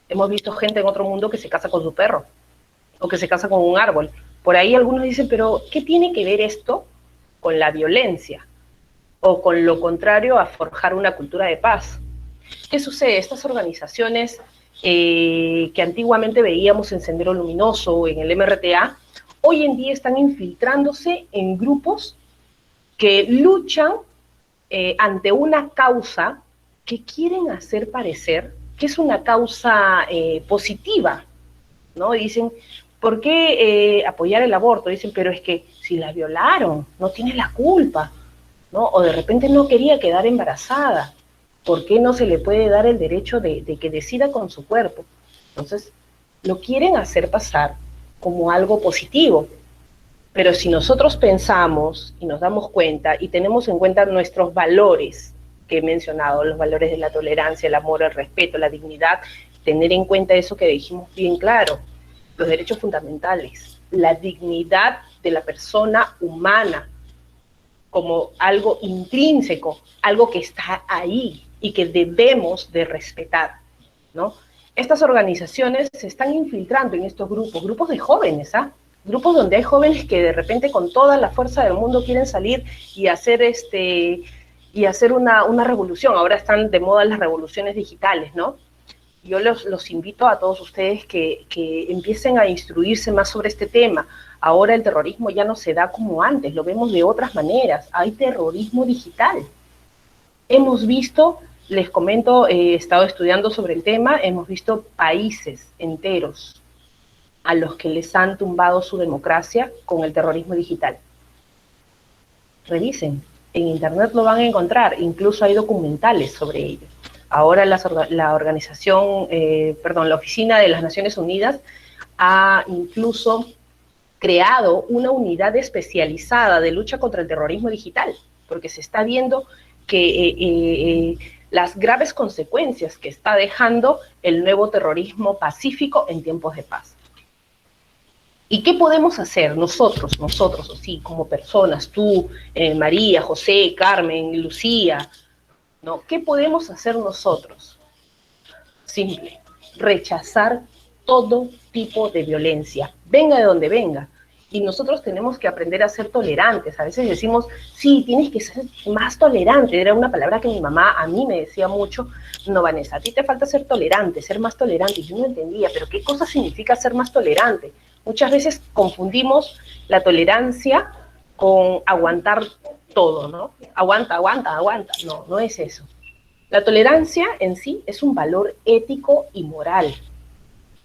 [SPEAKER 3] Hemos visto gente en otro mundo que se casa con su perro, o que se casa con un árbol. Por ahí algunos dicen, pero ¿qué tiene que ver esto con la violencia? O con lo contrario a forjar una cultura de paz. ¿Qué sucede? Estas organizaciones que antiguamente veíamos en Sendero Luminoso, en el MRTA, hoy en día están infiltrándose en grupos que luchan ante una causa que quieren hacer parecer que es una causa positiva, ¿no? Dicen, ¿por qué apoyar el aborto? Dicen, pero es que si la violaron, no tiene la culpa, ¿no? O de repente no quería quedar embarazada, ¿por qué no se le puede dar el derecho de que decida con su cuerpo? Entonces, lo quieren hacer pasar como algo positivo. Pero si nosotros pensamos y nos damos cuenta y tenemos en cuenta nuestros valores que he mencionado, los valores de la tolerancia, el amor, el respeto, la dignidad, tener en cuenta eso que dijimos bien claro, los derechos fundamentales, la dignidad de la persona humana como algo intrínseco, algo que está ahí y que debemos de respetar, ¿no? Estas organizaciones se están infiltrando en estos grupos de jóvenes, ¿ah? Grupos donde hay jóvenes que de repente con toda la fuerza del mundo quieren salir y hacer una revolución. Ahora están de moda las revoluciones digitales, ¿no? Yo los invito a todos ustedes que empiecen a instruirse más sobre este tema. Ahora el terrorismo ya no se da como antes, lo vemos de otras maneras. Hay terrorismo digital. Hemos visto, les comento, he estado estudiando sobre el tema, hemos visto países enteros a los que les han tumbado su democracia con el terrorismo digital. Revisen, en internet lo van a encontrar, incluso hay documentales sobre ello. Ahora la Oficina de las Naciones Unidas ha incluso creado una unidad especializada de lucha contra el terrorismo digital, porque se está viendo que las graves consecuencias que está dejando el nuevo terrorismo pacífico en tiempos de paz. ¿Y qué podemos hacer nosotros, así como personas, tú, María, José, Carmen, Lucía, ¿no? ¿Qué podemos hacer nosotros? Simple, rechazar todo tipo de violencia, venga de donde venga. Y nosotros tenemos que aprender a ser tolerantes. A veces decimos, sí, tienes que ser más tolerante. Era una palabra que mi mamá a mí me decía mucho. No, Vanessa, a ti te falta ser tolerante, ser más tolerante. Y yo no entendía, pero ¿qué cosa significa ser más tolerante? Muchas veces confundimos la tolerancia con aguantar todo, ¿no? Aguanta. No, no es eso. La tolerancia en sí es un valor ético y moral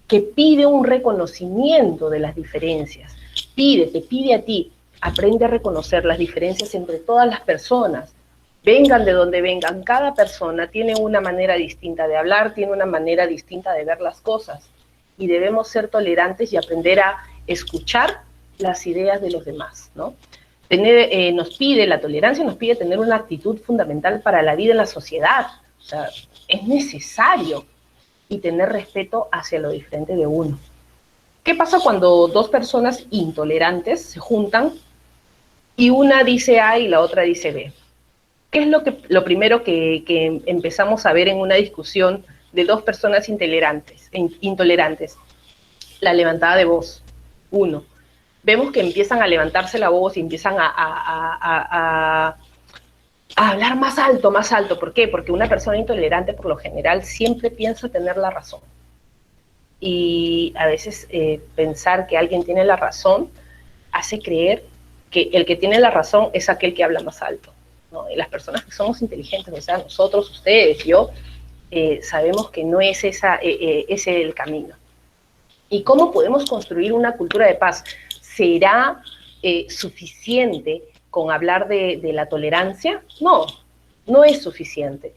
[SPEAKER 3] que pide un reconocimiento de las diferencias. Te pide a ti, aprende a reconocer las diferencias entre todas las personas, vengan de donde vengan, cada persona tiene una manera distinta de hablar, tiene una manera distinta de ver las cosas, y debemos ser tolerantes y aprender a escuchar las ideas de los demás, ¿no? La tolerancia nos pide tener una actitud fundamental para la vida en la sociedad, o sea, es necesario, y tener respeto hacia lo diferente de uno. ¿Qué pasa cuando dos personas intolerantes se juntan y una dice A y la otra dice B? ¿Qué es lo primero que empezamos a ver en una discusión de dos personas intolerantes? La levantada de voz. Uno. Vemos que empiezan a levantarse la voz y empiezan a hablar más alto. ¿Por qué? Porque una persona intolerante, por lo general, siempre piensa tener la razón. Y a veces pensar que alguien tiene la razón hace creer que el que tiene la razón es aquel que habla más alto, ¿no? Y las personas que somos inteligentes, o sea, nosotros, ustedes, yo, sabemos que no es ese el camino. ¿Y cómo podemos construir una cultura de paz? ¿Será suficiente con hablar de la tolerancia? No, no es suficiente.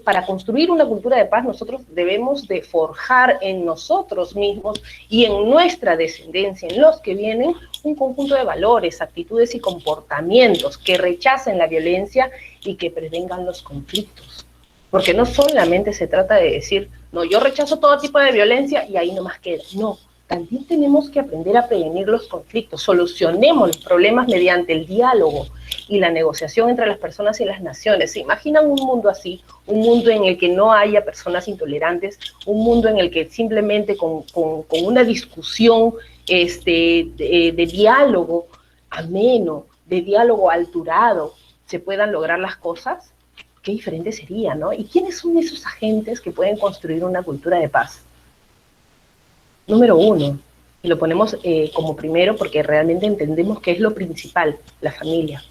[SPEAKER 3] Para construir una cultura de paz, nosotros debemos de forjar en nosotros mismos y en nuestra descendencia, en los que vienen, un conjunto de valores, actitudes y comportamientos que rechacen la violencia y que prevengan los conflictos. Porque no solamente se trata de decir, no, yo rechazo todo tipo de violencia y ahí nomás queda. No, también tenemos que aprender a prevenir los conflictos, solucionemos los problemas mediante el diálogo y la negociación entre las personas y las naciones. ¿Se imaginan un mundo así? Un mundo en el que no haya personas intolerantes, un mundo en el que simplemente con una discusión de diálogo ameno, de diálogo alturado, se puedan lograr las cosas. Qué diferente sería, ¿no? ¿Y quiénes son esos agentes que pueden construir una cultura de paz? Número uno, y lo ponemos como primero porque realmente entendemos que es lo principal, la familia.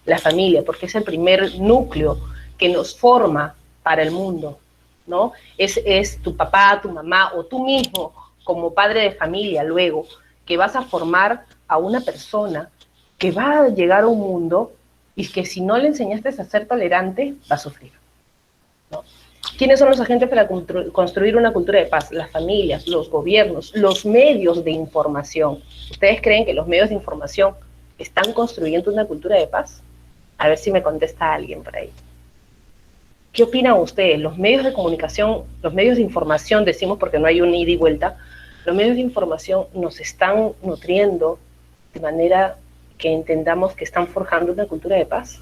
[SPEAKER 3] La familia, porque es el primer núcleo que nos forma para el mundo. ¿no? Es tu papá, tu mamá o tú mismo como padre de familia luego, que vas a formar a una persona que va a llegar a un mundo y que si no le enseñaste a ser tolerante, va a sufrir, ¿no? ¿Quiénes son los agentes para construir una cultura de paz? Las familias, los gobiernos, los medios de información. ¿Ustedes creen que los medios de información están construyendo una cultura de paz? A ver si me contesta alguien por ahí. ¿Qué opinan ustedes? Los medios de comunicación, los medios de información, decimos porque no hay un ida y vuelta, los medios de información nos están nutriendo de manera que entendamos que están forjando una cultura de paz.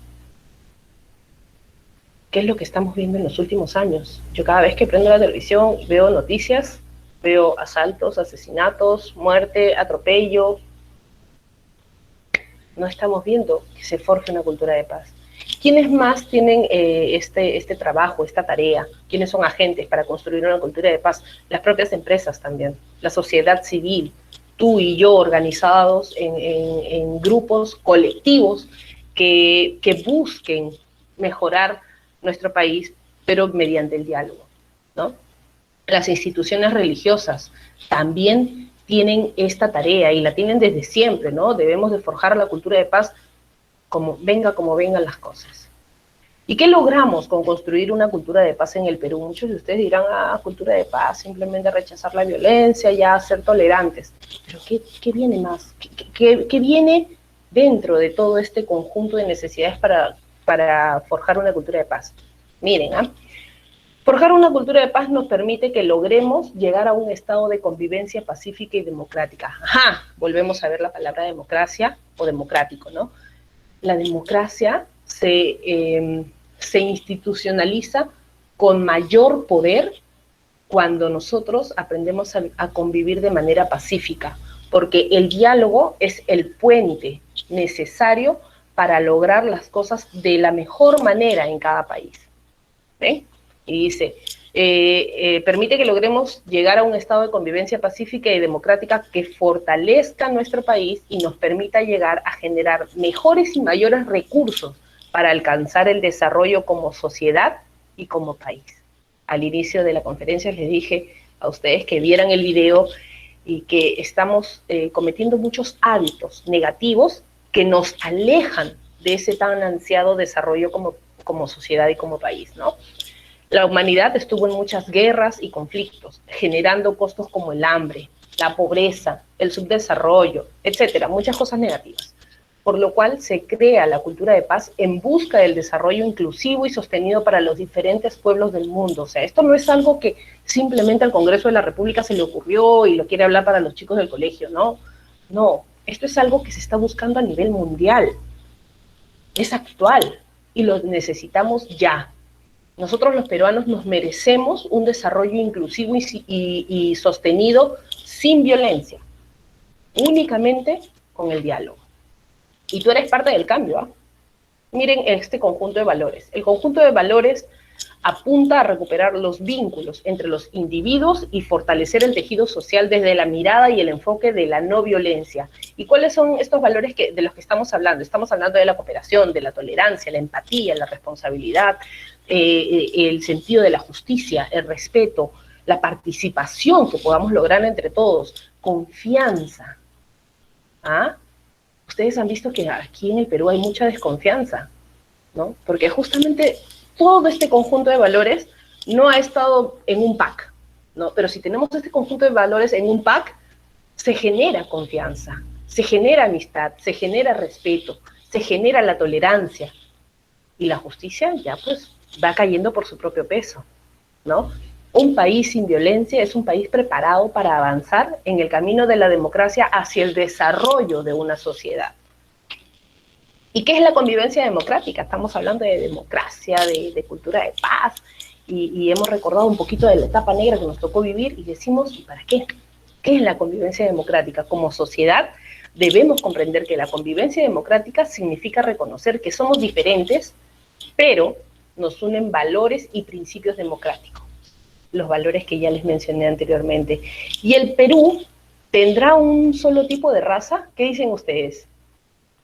[SPEAKER 3] ¿Qué es lo que estamos viendo en los últimos años? Yo cada vez que prendo la televisión veo noticias, veo asaltos, asesinatos, muerte, atropello. No estamos viendo que se forje una cultura de paz. ¿Quiénes más tienen este trabajo, esta tarea? ¿Quiénes son agentes para construir una cultura de paz? Las propias empresas también, la sociedad civil, tú y yo organizados en grupos colectivos que busquen mejorar nuestro país, pero mediante el diálogo, ¿no? Las instituciones religiosas también tienen esta tarea y la tienen desde siempre, ¿no? Debemos de forjar la cultura de paz como vengan las cosas. ¿Y qué logramos con construir una cultura de paz en el Perú? Muchos de ustedes dirán, cultura de paz, simplemente rechazar la violencia, ya ser tolerantes. Pero ¿qué viene más? ¿Qué viene dentro de todo este conjunto de necesidades para forjar una cultura de paz? Miren, forjar una cultura de paz nos permite que logremos llegar a un estado de convivencia pacífica y democrática. Volvemos a ver la palabra democracia o democrático, ¿no? La democracia se institucionaliza con mayor poder cuando nosotros aprendemos a convivir de manera pacífica, porque el diálogo es el puente necesario para lograr las cosas de la mejor manera en cada país. ¿Ven? Y dice, permite que logremos llegar a un estado de convivencia pacífica y democrática que fortalezca nuestro país y nos permita llegar a generar mejores y mayores recursos para alcanzar el desarrollo como sociedad y como país. Al inicio de la conferencia les dije a ustedes que vieran el video y que estamos cometiendo muchos hábitos negativos que nos alejan de ese tan ansiado desarrollo como sociedad y como país, ¿no? La humanidad estuvo en muchas guerras y conflictos, generando costos como el hambre, la pobreza, el subdesarrollo, etcétera, muchas cosas negativas. Por lo cual se crea la cultura de paz en busca del desarrollo inclusivo y sostenido para los diferentes pueblos del mundo. O sea, esto no es algo que simplemente al Congreso de la República se le ocurrió y lo quiere hablar para los chicos del colegio, ¿no? No, esto es algo que se está buscando a nivel mundial. Es actual y lo necesitamos ya. Nosotros los peruanos nos merecemos un desarrollo inclusivo y sostenido sin violencia, únicamente con el diálogo. Y tú eres parte del cambio, ¿ah? Miren este conjunto de valores. El conjunto de valores apunta a recuperar los vínculos entre los individuos y fortalecer el tejido social desde la mirada y el enfoque de la no violencia. ¿Y cuáles son estos valores de los que estamos hablando? Estamos hablando de la cooperación, de la tolerancia, la empatía, la responsabilidad, el sentido de la justicia, el respeto, la participación que podamos lograr entre todos, confianza. Ustedes han visto que aquí en el Perú hay mucha desconfianza, ¿no? Porque justamente todo este conjunto de valores no ha estado en un pack, ¿no? Pero si tenemos este conjunto de valores en un pack, se genera confianza, se genera amistad, se genera respeto, se genera la tolerancia. Y la justicia ya pues va cayendo por su propio peso, ¿no? Un país sin violencia es un país preparado para avanzar en el camino de la democracia hacia el desarrollo de una sociedad. ¿Y qué es la convivencia democrática? Estamos hablando de democracia, de cultura de paz, y hemos recordado un poquito de la etapa negra que nos tocó vivir, y decimos, ¿y para qué? ¿Qué es la convivencia democrática? Como sociedad debemos comprender que la convivencia democrática significa reconocer que somos diferentes, pero nos unen valores y principios democráticos. Los valores que ya les mencioné anteriormente. ¿Y el Perú tendrá un solo tipo de raza? ¿Qué dicen ustedes?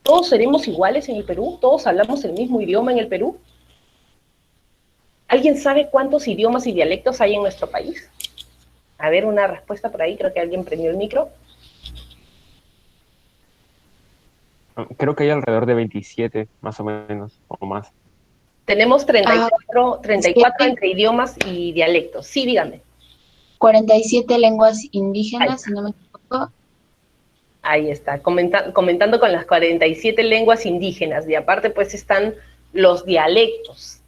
[SPEAKER 3] ¿Todos seremos iguales en el Perú? ¿Todos hablamos el mismo idioma en el Perú? ¿Alguien sabe cuántos idiomas y dialectos hay en nuestro país? A ver, una respuesta por ahí, creo que alguien prendió el micro.
[SPEAKER 5] Creo que hay alrededor de 27, más o menos, o más.
[SPEAKER 3] Tenemos 34
[SPEAKER 7] 7,
[SPEAKER 3] entre idiomas y dialectos. Sí, dígame.
[SPEAKER 7] 47 lenguas
[SPEAKER 3] Ahí
[SPEAKER 7] indígenas,
[SPEAKER 3] está.
[SPEAKER 7] si no me equivoco.
[SPEAKER 3] Ahí está, comentando con las 47 lenguas indígenas, y aparte pues están los dialectos.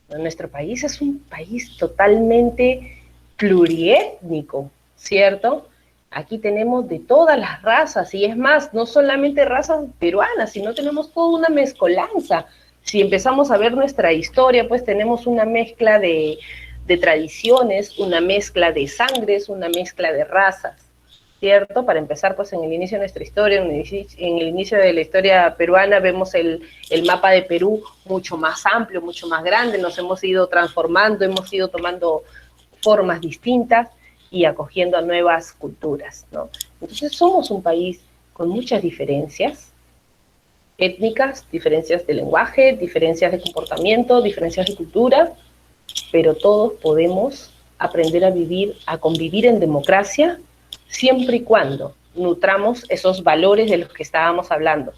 [SPEAKER 3] Nuestro país es un país totalmente pluriétnico, ¿cierto? Aquí tenemos de todas las razas, y es más, no solamente razas peruanas, sino tenemos toda una mezcolanza. Si empezamos a ver nuestra historia, pues tenemos una mezcla de tradiciones, una mezcla de sangres, una mezcla de razas, ¿cierto? Para empezar, pues en el inicio de nuestra historia, en el inicio de la historia peruana, vemos el mapa de Perú mucho más amplio, mucho más grande, nos hemos ido transformando, hemos ido tomando formas distintas y acogiendo a nuevas culturas, ¿no? Entonces somos un país con muchas diferencias étnicas, diferencias de lenguaje, diferencias de comportamiento, diferencias de cultura, pero todos podemos aprender a vivir, a convivir en democracia, siempre y cuando nutramos esos valores de los que estábamos hablando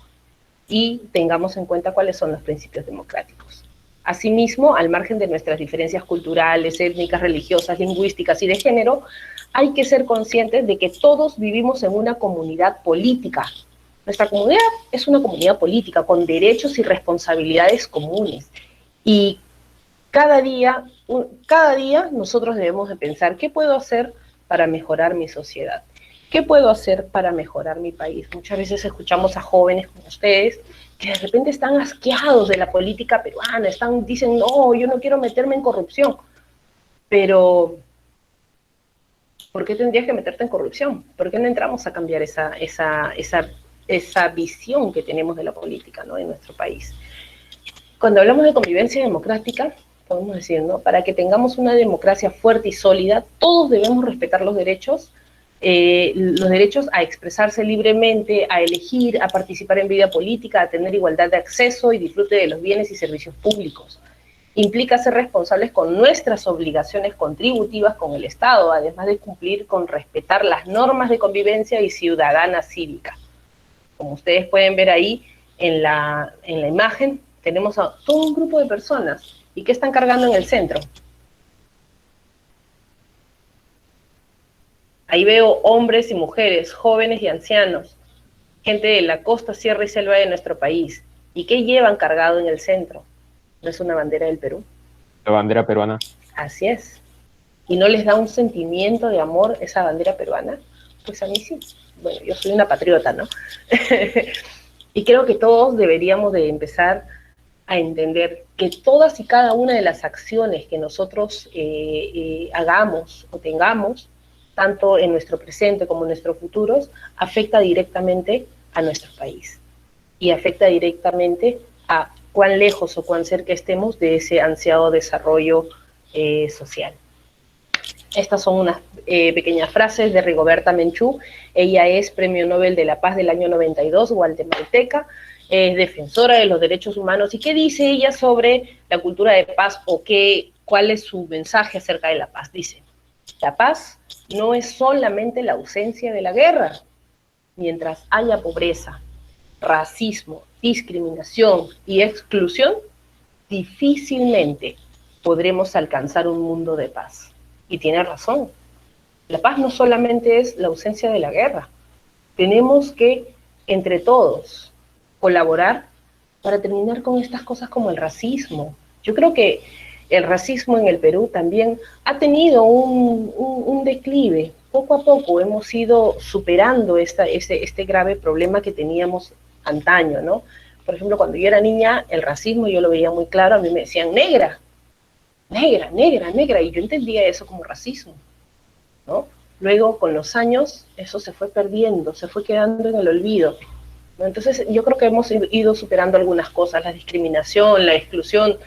[SPEAKER 3] y tengamos en cuenta cuáles son los principios democráticos. Asimismo, al margen de nuestras diferencias culturales, étnicas, religiosas, lingüísticas y de género, hay que ser conscientes de que todos vivimos en una comunidad política. Nuestra comunidad es una comunidad política con derechos y responsabilidades comunes. Y cada día nosotros debemos de pensar, ¿qué puedo hacer para mejorar mi sociedad? ¿Qué puedo hacer para mejorar mi país? Muchas veces escuchamos a jóvenes como ustedes que de repente están asqueados de la política peruana, dicen, no, yo no quiero meterme en corrupción. Pero, ¿por qué tendrías que meterte en corrupción? ¿Por qué no entramos a cambiar esa visión que tenemos de la política, ¿no?, en nuestro país? Cuando hablamos de convivencia democrática, podemos decir, ¿no?, para que tengamos una democracia fuerte y sólida, todos debemos respetar los derechos a expresarse libremente, a elegir, a participar en vida política, a tener igualdad de acceso y disfrute de los bienes y servicios públicos. Implica ser responsables con nuestras obligaciones contributivas con el Estado, además de cumplir con respetar las normas de convivencia y ciudadana cívica. Como ustedes pueden ver ahí en la imagen, tenemos a todo un grupo de personas. ¿Y qué están cargando en el centro? Ahí veo hombres y mujeres, jóvenes y ancianos, gente de la costa, sierra y selva de nuestro país. ¿Y qué llevan cargado en el centro? ¿No es una bandera del Perú?
[SPEAKER 5] La bandera peruana.
[SPEAKER 3] Así es. ¿Y no les da un sentimiento de amor esa bandera peruana? Pues a mí sí. Bueno, yo soy una patriota, ¿no? Y creo que todos deberíamos de empezar a entender que todas y cada una de las acciones que nosotros hagamos o tengamos, tanto en nuestro presente como en nuestros futuros, afecta directamente a nuestro país y afecta directamente a cuán lejos o cuán cerca estemos de ese ansiado desarrollo social. Estas son unas pequeñas frases de Rigoberta Menchú. Ella es Premio Nobel de la Paz del año 92, guatemalteca, es defensora de los derechos humanos. ¿Y qué dice ella sobre la cultura de paz o cuál es su mensaje acerca de la paz? Dice, la paz no es solamente la ausencia de la guerra. Mientras haya pobreza, racismo, discriminación y exclusión, difícilmente podremos alcanzar un mundo de paz. Y tiene razón. La paz no solamente es la ausencia de la guerra. Tenemos que, entre todos, colaborar para terminar con estas cosas como el racismo. Yo creo que el racismo en el Perú también ha tenido un declive. Poco a poco hemos ido superando este grave problema que teníamos antaño, ¿no? Por ejemplo, cuando yo era niña, el racismo yo lo veía muy claro, a mí me decían negra, negra, negra, negra, y yo entendía eso como racismo, ¿no? Luego, con los años, eso se fue perdiendo, se fue quedando en el olvido, ¿no? Entonces, yo creo que hemos ido superando algunas cosas, la discriminación, la exclusión,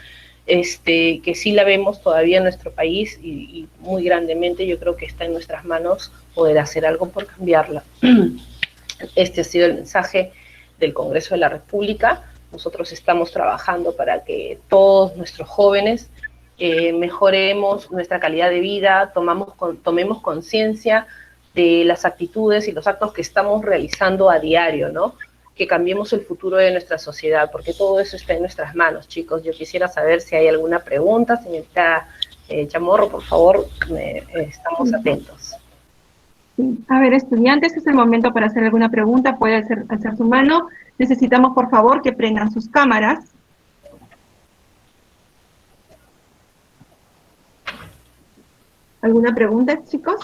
[SPEAKER 3] que sí la vemos todavía en nuestro país y muy grandemente. Yo creo que está en nuestras manos poder hacer algo por cambiarla. Este ha sido el mensaje del Congreso de la República. Nosotros estamos trabajando para que todos nuestros jóvenes mejoremos nuestra calidad de vida, tomemos conciencia de las actitudes y los actos que estamos realizando a diario, ¿no? Que cambiemos el futuro de nuestra sociedad, porque todo eso está en nuestras manos, chicos. Yo quisiera saber si hay alguna pregunta. Señorita Chamorro, por favor, estamos atentos.
[SPEAKER 1] A ver, estudiantes, es el momento para hacer alguna pregunta. Puede alzar su mano. Necesitamos, por favor, que prendan sus cámaras. ¿Alguna pregunta, chicos?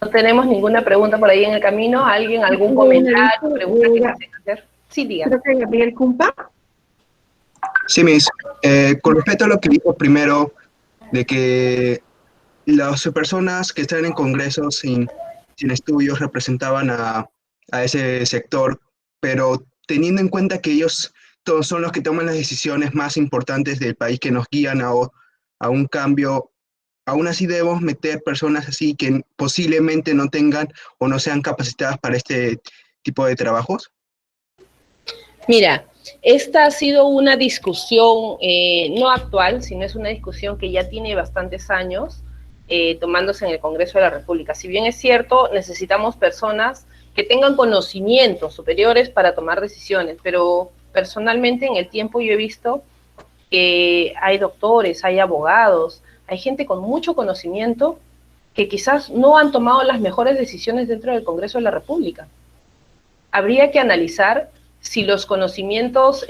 [SPEAKER 3] No tenemos ninguna pregunta por ahí en el camino. ¿Alguien, algún comentario, pregunta que deseen hacer? Sí, diga.
[SPEAKER 1] Creo que Gabriel Cumpa.
[SPEAKER 8] Sí, Miss. Con respecto a lo que dijo primero, de que las personas que están en congresos sin estudios representaban a ese sector, pero teniendo en cuenta que ellos todos son los que toman las decisiones más importantes del país que nos guían a un cambio, aún así debemos meter personas así que posiblemente no tengan o no sean capacitadas para este tipo de trabajos.
[SPEAKER 3] Mira, esta ha sido una discusión no actual, sino es una discusión que ya tiene bastantes años tomándose en el Congreso de la República. Si bien es cierto, necesitamos personas que tengan conocimientos superiores para tomar decisiones, pero personalmente en el tiempo yo he visto que hay doctores, hay abogados, hay gente con mucho conocimiento que quizás no han tomado las mejores decisiones dentro del Congreso de la República. Habría que analizar si los conocimientos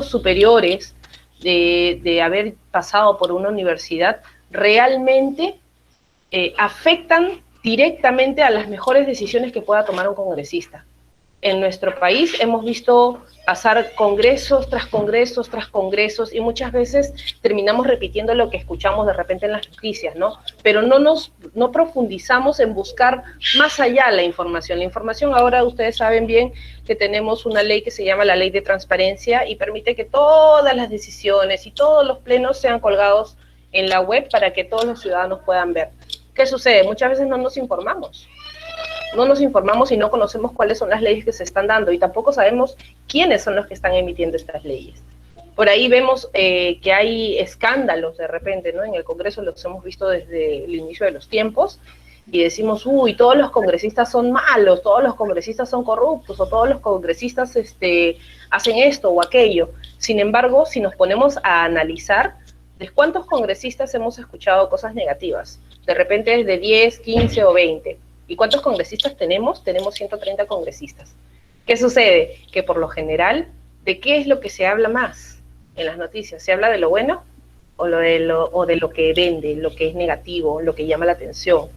[SPEAKER 3] superiores de haber pasado por una universidad realmente afectan directamente a las mejores decisiones que pueda tomar un congresista. En nuestro país hemos visto pasar congresos tras congresos tras congresos y muchas veces terminamos repitiendo lo que escuchamos de repente en las noticias, ¿no? Pero no profundizamos en buscar más allá la información. La información ahora ustedes saben bien que tenemos una ley que se llama la Ley de Transparencia y permite que todas las decisiones y todos los plenos sean colgados en la web para que todos los ciudadanos puedan ver. ¿Qué sucede? Muchas veces no nos informamos. No nos informamos y no conocemos cuáles son las leyes que se están dando y tampoco sabemos quiénes son los que están emitiendo estas leyes. Por ahí vemos que hay escándalos de repente, ¿no? En el Congreso los hemos visto desde el inicio de los tiempos y decimos, uy, todos los congresistas son malos, todos los congresistas son corruptos o todos los congresistas hacen esto o aquello. Sin embargo, si nos ponemos a analizar, ¿de cuántos congresistas hemos escuchado cosas negativas? De repente es de 10, 15 o 20. ¿Y cuántos congresistas tenemos? Tenemos 130 congresistas. ¿Qué sucede? Que por lo general, ¿de qué es lo que se habla más en las noticias? ¿Se habla de lo bueno o de lo que vende, lo que es negativo, lo que llama la atención?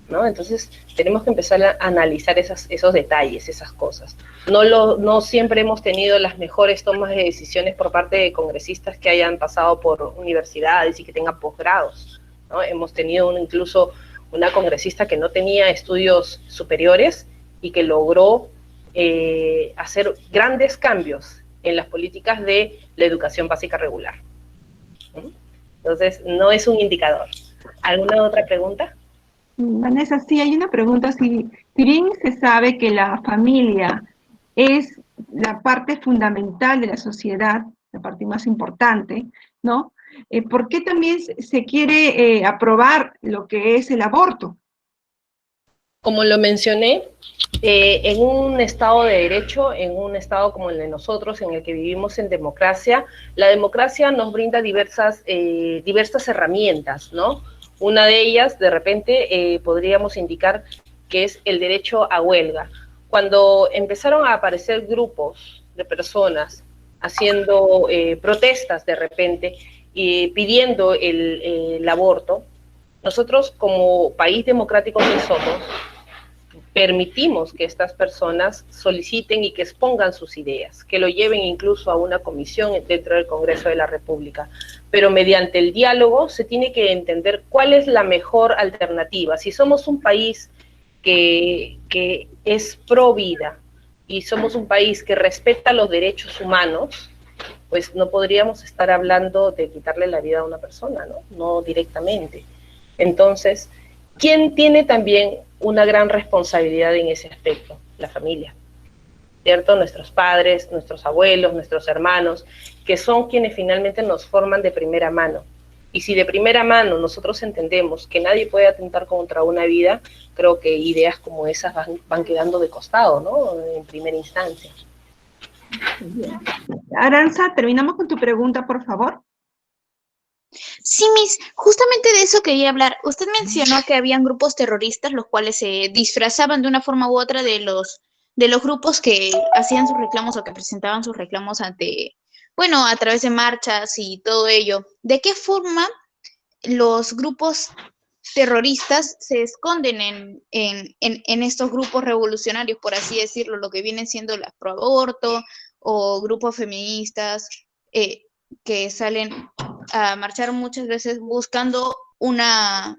[SPEAKER 3] ¿No? Entonces, tenemos que empezar a analizar esos detalles, esas cosas. No siempre hemos tenido las mejores tomas de decisiones por parte de congresistas que hayan pasado por universidades y que tengan posgrados, ¿no? Hemos tenido incluso una congresista que no tenía estudios superiores y que logró hacer grandes cambios en las políticas de la educación básica regular. Entonces, no es un indicador. ¿Alguna otra pregunta?
[SPEAKER 1] Vanessa, sí, hay una pregunta. Si bien se sabe que la familia es la parte fundamental de la sociedad, la parte más importante, ¿no? ¿Por qué también se quiere aprobar lo que es el aborto?
[SPEAKER 3] Como lo mencioné, en un Estado de Derecho, en un Estado como el de nosotros, en el que vivimos en democracia, la democracia nos brinda diversas herramientas, ¿no? Una de ellas, de repente, podríamos indicar que es el derecho a huelga. Cuando empezaron a aparecer grupos de personas haciendo protestas de repente, pidiendo el aborto, nosotros como país democrático que somos, permitimos que estas personas soliciten y que expongan sus ideas, que lo lleven incluso a una comisión dentro del Congreso de la República. Pero mediante el diálogo se tiene que entender cuál es la mejor alternativa. Si somos un país que es pro vida y somos un país que respeta los derechos humanos, pues no podríamos estar hablando de quitarle la vida a una persona, ¿no? No directamente. Entonces, ¿quién tiene también una gran responsabilidad en ese aspecto? La familia, ¿cierto? Nuestros padres, nuestros abuelos, nuestros hermanos, que son quienes finalmente nos forman de primera mano. Y si de primera mano nosotros entendemos que nadie puede atentar contra una vida, creo que ideas como esas van quedando de costado, ¿no? En primera instancia.
[SPEAKER 1] Bien. Aranza, terminamos con tu pregunta, por favor.
[SPEAKER 7] Sí, Miss, justamente de eso quería hablar. Usted mencionó que habían grupos terroristas los cuales se disfrazaban de una forma u otra de los grupos que hacían sus reclamos o que presentaban sus reclamos ante, bueno, a través de marchas y todo ello. ¿De qué forma los grupos terroristas se esconden en estos grupos revolucionarios, por así decirlo, lo que vienen siendo las pro aborto o grupos feministas que salen a marchar muchas veces buscando una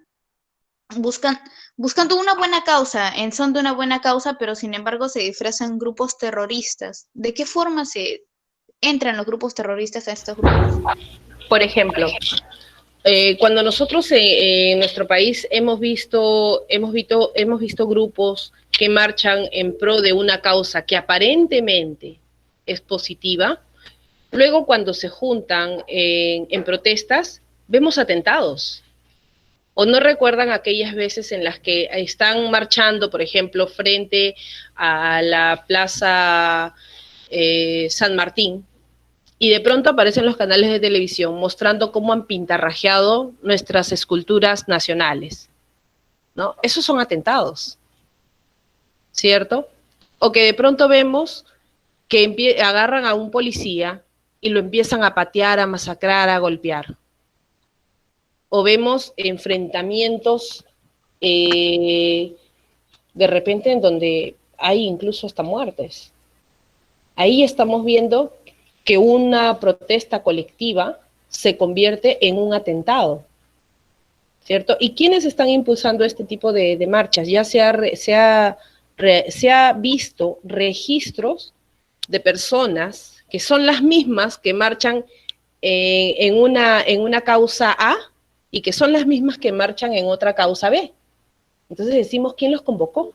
[SPEAKER 7] buena causa, en son de una buena causa, pero sin embargo se disfrazan grupos terroristas? ¿De qué forma se entran los grupos terroristas a estos grupos?
[SPEAKER 3] Por ejemplo, cuando nosotros en nuestro país hemos visto grupos que marchan en pro de una causa que aparentemente es positiva, luego cuando se juntan en protestas, vemos atentados. ¿O no recuerdan aquellas veces en las que están marchando, por ejemplo, frente a la Plaza San Martín, y de pronto aparecen los canales de televisión mostrando cómo han pintarrajeado nuestras esculturas nacionales, ¿no? Esos son atentados, ¿cierto? O que de pronto vemos que agarran a un policía y lo empiezan a patear, a masacrar, a golpear. O vemos enfrentamientos de repente en donde hay incluso hasta muertes. Ahí estamos viendo que una protesta colectiva se convierte en un atentado, ¿cierto? ¿Y quiénes están impulsando este tipo de marchas? Ya se ha visto registros de personas que son las mismas que marchan en una causa A y que son las mismas que marchan en otra causa B. Entonces decimos, ¿quién los convocó?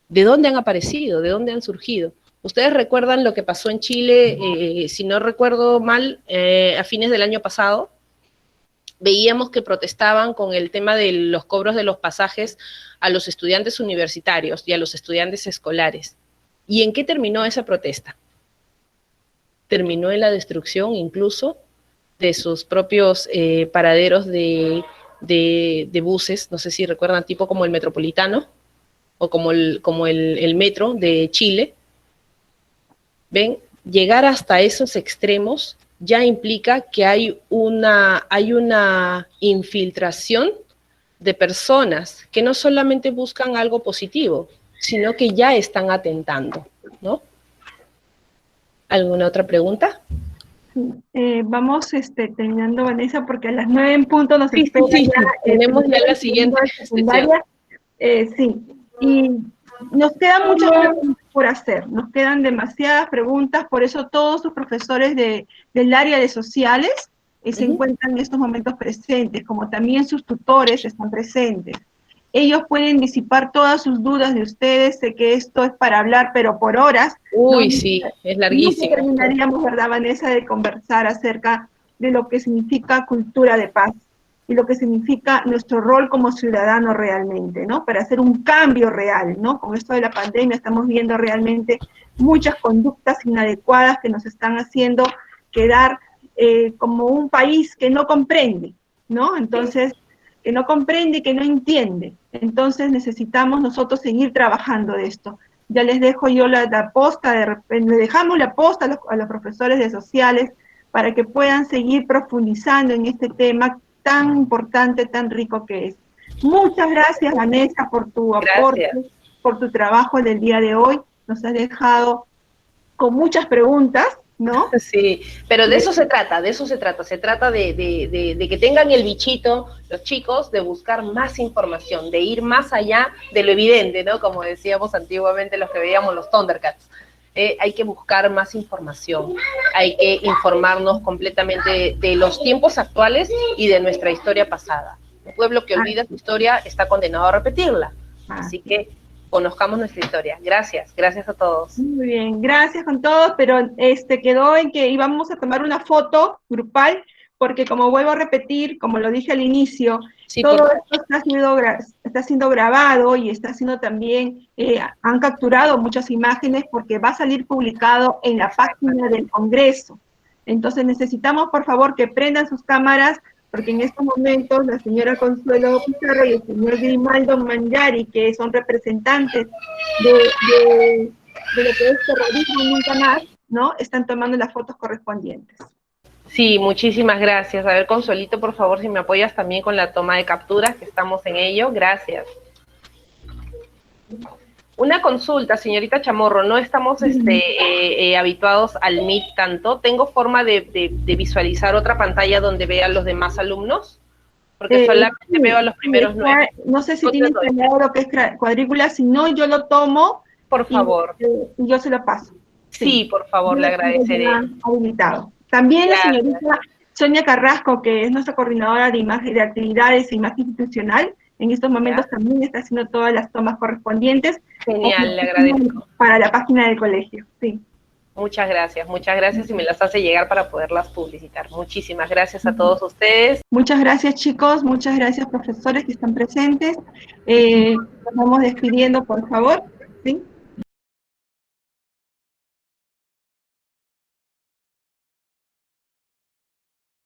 [SPEAKER 3] ¿De dónde han aparecido? ¿De dónde han surgido? Ustedes recuerdan lo que pasó en Chile, si no recuerdo mal, a fines del año pasado. Veíamos que protestaban con el tema de los cobros de los pasajes a los estudiantes universitarios y a los estudiantes escolares. ¿Y en qué terminó esa protesta? Terminó en la destrucción incluso de sus propios paraderos de buses, no sé si recuerdan, tipo como el Metropolitano o como el Metro de Chile. ¿Ven? Llegar hasta esos extremos ya implica que hay una infiltración de personas que no solamente buscan algo positivo, sino que ya están atentando, ¿no? ¿Alguna otra pregunta?
[SPEAKER 1] Vamos terminando, Vanessa, porque a las 9 en punto nos espera
[SPEAKER 3] Sí.
[SPEAKER 1] ya,
[SPEAKER 3] Tenemos ya la siguiente sesión.
[SPEAKER 1] Sí, y nos quedan muchas preguntas por hacer, nos quedan demasiadas preguntas, por eso todos sus profesores del área de sociales se encuentran en estos momentos presentes, como también sus tutores están presentes. Ellos pueden disipar todas sus dudas de ustedes, sé que esto es para hablar, pero por horas.
[SPEAKER 3] Uy,
[SPEAKER 1] ¿no?
[SPEAKER 3] sí, es larguísimo.
[SPEAKER 1] Nunca terminaríamos, ¿verdad, Vanessa?, de conversar acerca de lo que significa cultura de paz y lo que significa nuestro rol como ciudadano realmente, ¿no? Para hacer un cambio real, ¿no? Con esto de la pandemia estamos viendo realmente muchas conductas inadecuadas que nos están haciendo quedar como un país que no comprende, ¿no? Entonces, que no comprende y que no entiende. Entonces necesitamos nosotros seguir trabajando de esto. Ya les dejo yo la posta, de repente, le dejamos la posta a los profesores de sociales para que puedan seguir profundizando en este tema tan importante, tan rico que es. Muchas gracias, Vanessa, por tu aporte, por tu trabajo del día de hoy. Nos has dejado con muchas preguntas, ¿no?
[SPEAKER 3] Sí, pero de eso se trata, se trata de que tengan el bichito, los chicos, de buscar más información, de ir más allá de lo evidente, ¿no? Como decíamos antiguamente los que veíamos los Thundercats. Hay que buscar más información, hay que informarnos completamente de los tiempos actuales y de nuestra historia pasada. Un pueblo que olvida su historia está condenado a repetirla. Así que conozcamos nuestra historia. Gracias, gracias a todos.
[SPEAKER 1] Muy bien, gracias con todos, pero quedó en que íbamos a tomar una foto grupal, porque como vuelvo a repetir, como lo dije al inicio,
[SPEAKER 3] Sí,
[SPEAKER 1] todo esto está siendo grabado y está siendo también, han capturado muchas imágenes porque va a salir publicado en la página del Congreso. Entonces necesitamos, por favor, que prendan sus cámaras, porque en estos momentos la señora Consuelo Pizarro y el señor Grimaldo Mangiari, que son representantes de lo que es terrorismo nunca más, ¿no? Están tomando las fotos correspondientes.
[SPEAKER 3] Sí, muchísimas gracias. A ver, Consuelito, por favor, si me apoyas también con la toma de capturas, que estamos en ello. Gracias. Una consulta, señorita Chamorro, no estamos habituados al Meet tanto. ¿Tengo forma de visualizar otra pantalla donde vean los demás alumnos? Porque solamente veo a los primeros 9.
[SPEAKER 1] No sé si tienes planeado lo que es cuadrícula, si no, yo lo tomo.
[SPEAKER 3] Por favor.
[SPEAKER 1] Y yo se lo paso.
[SPEAKER 3] Sí, por favor, le agradeceré.
[SPEAKER 1] Habilitado. También la señorita Sonia Carrasco, que es nuestra coordinadora de actividades e imagen institucional, en estos momentos también está haciendo todas las tomas correspondientes.
[SPEAKER 3] Genial, le agradezco.
[SPEAKER 1] Para la página del colegio, sí.
[SPEAKER 3] Muchas gracias y me las hace llegar para poderlas publicitar. Muchísimas gracias a todos ustedes.
[SPEAKER 1] Muchas gracias, chicos, muchas gracias, profesores que están presentes. Nos vamos despidiendo, por favor, ¿sí?